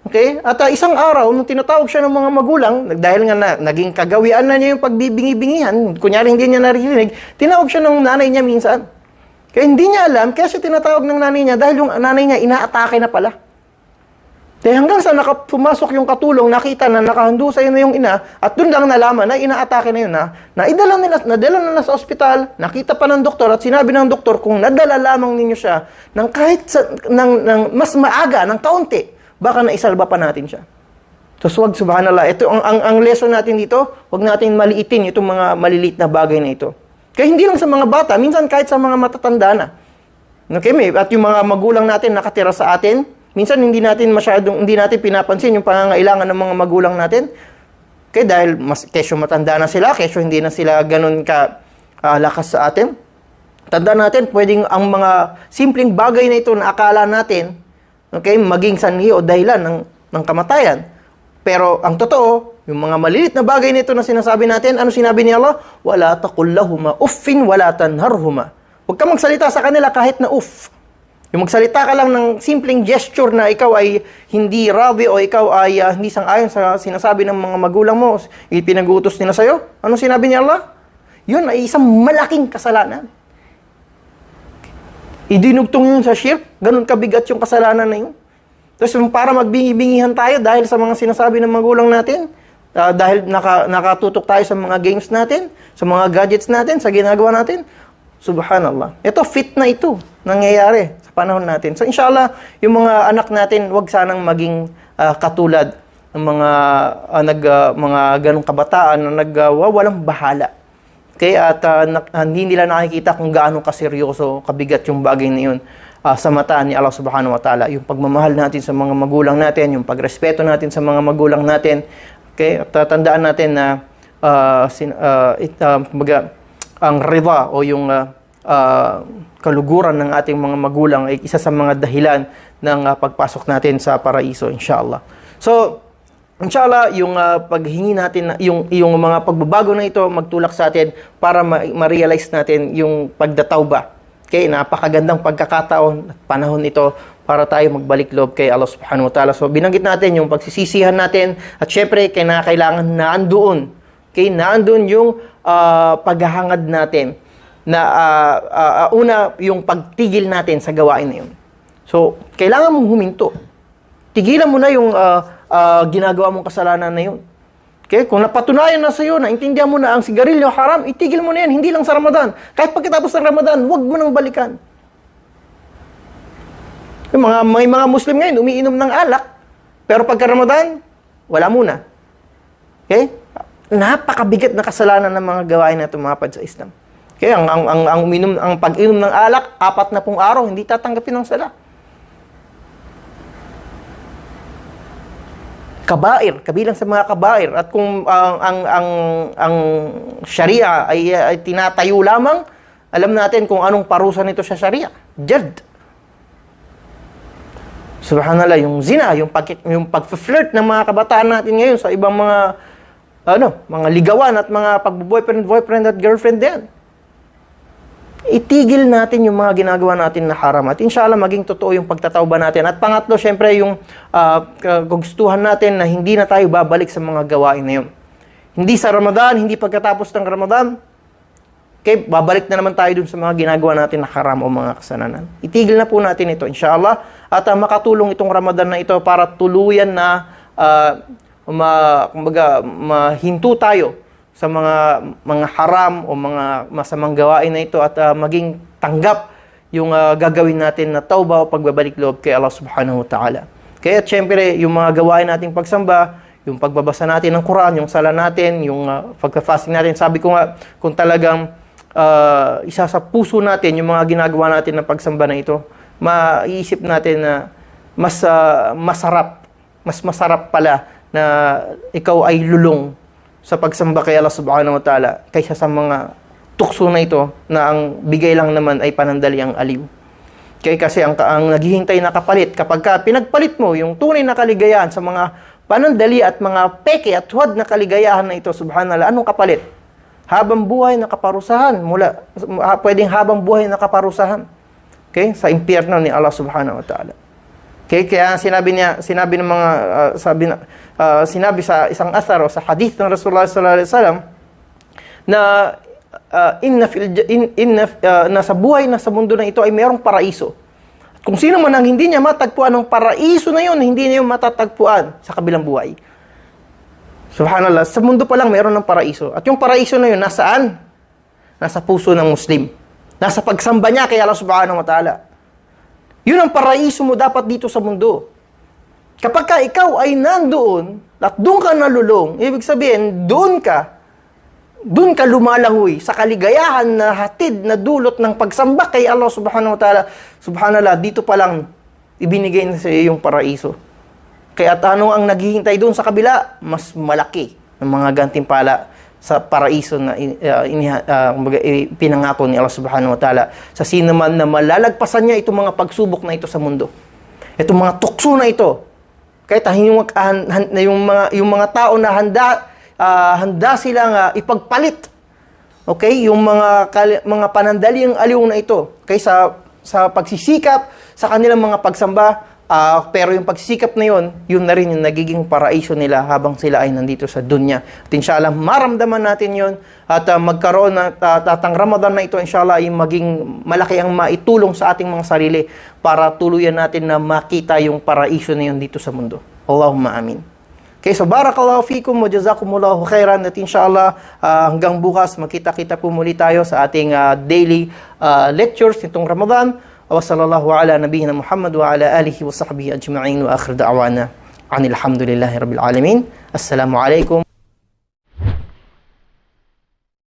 Okay? At isang araw, nung tinatawag siya ng mga magulang, dahil nga naging kagawian na niya yung pagbibingi-bingihan, kunyari hindi niya narinig, tinawag siya ng nanay niya minsan. Kaya hindi niya alam, kaya siya tinatawag ng nanay niya, dahil yung nanay niya inaatake na pala. Kaya hanggang sa pumasok yung katulong, nakita na nakahandusay na yung ina, at doon lang nalaman na inaatake na yun nadala nila sa ospital, nakita pa ng doktor, at sinabi ng doktor, kung nadala lamang ninyo siya, ng kahit ng mas maaga, ng kaunti, baka naisalba pa natin siya. So, wag, subhanallah, ito ang lesson natin dito, wag natin maliitin itong mga maliliit na bagay na ito. Kaya hindi lang sa mga bata, minsan kahit sa mga matatanda na. Okay, at yung mga magulang natin nakatira sa atin, minsan hindi natin pinapansin yung pangangailangan ng mga magulang natin. Okay, dahil kesyo matanda na sila, kesyo hindi na sila ganun lakas sa atin. Tanda natin, pwedeng ang mga simpleng bagay na ito na akala natin, okay, maging sanhi o dahilan ng kamatayan. Pero ang totoo, yung mga malilit na bagay nito na sinasabi natin, ano sinabi ni Allah? Wala taqul lahuma uffin wala tanharhuma. Huwag ka magsalita sa kanila kahit na uff. Yung magsalita ka lang ng simpleng gesture na ikaw ay hindi rabi o ikaw ay hindi sang-ayon sa sinasabi ng mga magulang mo, ipinag-uutos nila sa'yo. Ano sinabi ni Allah? Yun ay isang malaking kasalanan. Idinugtong yun sa shirk, ganun kabigat yung kasalanan na yun. Tapos para magbingi-bingihan tayo dahil sa mga sinasabi ng magulang natin, dahil nakatutok tayo sa mga games natin, sa mga gadgets natin, sa ginagawa natin, subhanallah. Ito, fitna ito, nangyayari sa panahon natin. So, inshallah, yung mga anak natin, wag sanang maging katulad ng mga ganong kabataan na walang bahala. Okay? At hindi nila nakikita kung gaano kaseryoso, kabigat yung bagay na yun sa mata ni Allah subhanahu wa ta'ala. Yung pagmamahal natin sa mga magulang natin, yung pagrespeto natin sa mga magulang natin. Okay? At tandaan natin na ang rida o yung kaluguran ng ating mga magulang ay isa sa mga dahilan ng pagpasok natin sa paraiso, inshallah. So, inshallah, yung paghingi natin, yung mga pagbabago na ito, magtulak sa atin para ma-realize natin yung pagdatawba. Okay, napakagandang pagkakataon at panahon ito para tayo magbalik loob kay Allah subhanahu wa ta'ala. So, binanggit natin yung pagsisisihan natin at syempre, kailangan naandoon. Okay, naandoon yung paghahangad natin na una yung pagtigil natin sa gawain na yun. So, kailangan mong huminto. Tigilan mo na yung ginagawa mong kasalanan na yun. Okay? Kung napatunayan na sa iyo, naintindihan mo na ang sigarilyo haram, itigil mo na yan, hindi lang sa Ramadan. Kahit pagkatapos ng Ramadan, huwag mo nang balikan. May mga Muslim ngayon, umiinom ng alak, pero pagka Ramadan, wala muna. Okay? Napakabigat na kasalanan ng mga gawain na tumapad sa Islam. Okay? Ang pag-inom ng alak, 40 araw, hindi tatanggapin ng sala. Kabair, kabilang sa mga kabair. At kung ang Sharia ay tinatayo lamang, alam natin kung anong parusa nito sa Sharia. Jald. Subhanallah, yung zina, yung pag-flirt ng mga kabataan natin ngayon sa ibang mga mga ligawan at mga pag-boyfriend at girlfriend din. Itigil natin yung mga ginagawa natin na haram. At inshallah, maging totoo yung pagtatawba natin. At pangatlo, syempre, yung kagustuhan natin na hindi na tayo babalik sa mga gawain na yun. Hindi sa Ramadan, hindi pagkatapos ng Ramadan, okay, babalik na naman tayo dun sa mga ginagawa natin na haram o mga kasalanan. Itigil na po natin ito, inshallah. At makatulong itong Ramadan na ito para tuluyan na mahinto tayo sa mga haram o mga masamang gawain na ito at maging tanggap yung gagawin natin na tauba o pagbabalik loob kay Allah subhanahu wa ta'ala. Kaya syempre, yung mga gawain nating pagsamba, yung pagbabasa natin ng Quran, yung sala natin, yung pagka-fasting natin, sabi ko nga, kung talagang isa sa puso natin yung mga ginagawa natin na pagsamba na ito, maiisip natin na mas masarap pala na ikaw ay lulong sa pagsamba kay Allah subhanahu wa ta'ala kaysa sa mga tukso na ito na ang bigay lang naman ay panandaliang aliw. Kaya kasi ang naghihintay na kapalit, kapag pinagpalit mo yung tunay na kaligayahan sa mga panandali at mga peke at huwad na kaligayahan na ito, subhanallah, anong kapalit? Habang buhay na kaparusahan, pwedeng habang buhay na kaparusahan. Okay? Sa impyerno ni Allah subhanahu wa ta'ala. Okay, kaya sinabi sa isang asar o sa hadith ng Rasulullah sallallahu alaihi wasallam na na sa buhay na sa mundo na ito ay mayroong paraiso. At kung sino man ang hindi niya matagpuan ng paraiso na yun, hindi niya matatagpuan sa kabilang buhay. Subhanallah, sa mundo pa lang mayroon ng paraiso. At yung paraiso na yun, nasaan? Nasa puso ng Muslim. Nasa pagsamba niya kay Allah subhanahu wa ta'ala. Yun ang paraiso mo dapat dito sa mundo. Kapag ka ikaw ay nandoon at doon ka nalulong, ibig sabihin, doon ka lumalangoy sa kaligayahan na hatid na dulot ng pagsamba kay Allah subhanahu wa ta'ala. Subhanallah, dito pa lang ibinigay na sa iyo yung paraiso. Kaya ano ang naghihintay doon sa kabila? Mas malaki ng mga gantimpala sa paraiso na pinangako ni Allah subhanahu wa ta'ala sa sino man na malalagpasan niya itong mga pagsubok na ito sa mundo. Itong mga tukso na ito. Kahit yung mga tao na handa silang ipagpalit. Okay? Yung mga panandaliang aliw na ito. Okay? Sa pagsisikap, sa kanilang mga pagsamba, pero yung pagsisikap na yun na rin yung nagiging paraiso nila habang sila ay nandito sa dunya. At inshallah, maramdaman natin yun at magkaroon na tatang Ramadan na ito, inshallah, ay maging malaki ang maitulong sa ating mga sarili para tuluyan natin na makita yung paraiso na yun dito sa mundo. Allahumma amin. Okay, so barakallahu fikum wa jazakumullahu khairan at inshallah hanggang bukas magkita-kita po muli tayo sa ating daily lectures nitong Ramadan. وصلى الله على نبينا محمد وعلى آله وصحبه أجمعين وآخر دعوانا عن الحمد لله رب العالمين السلام عليكم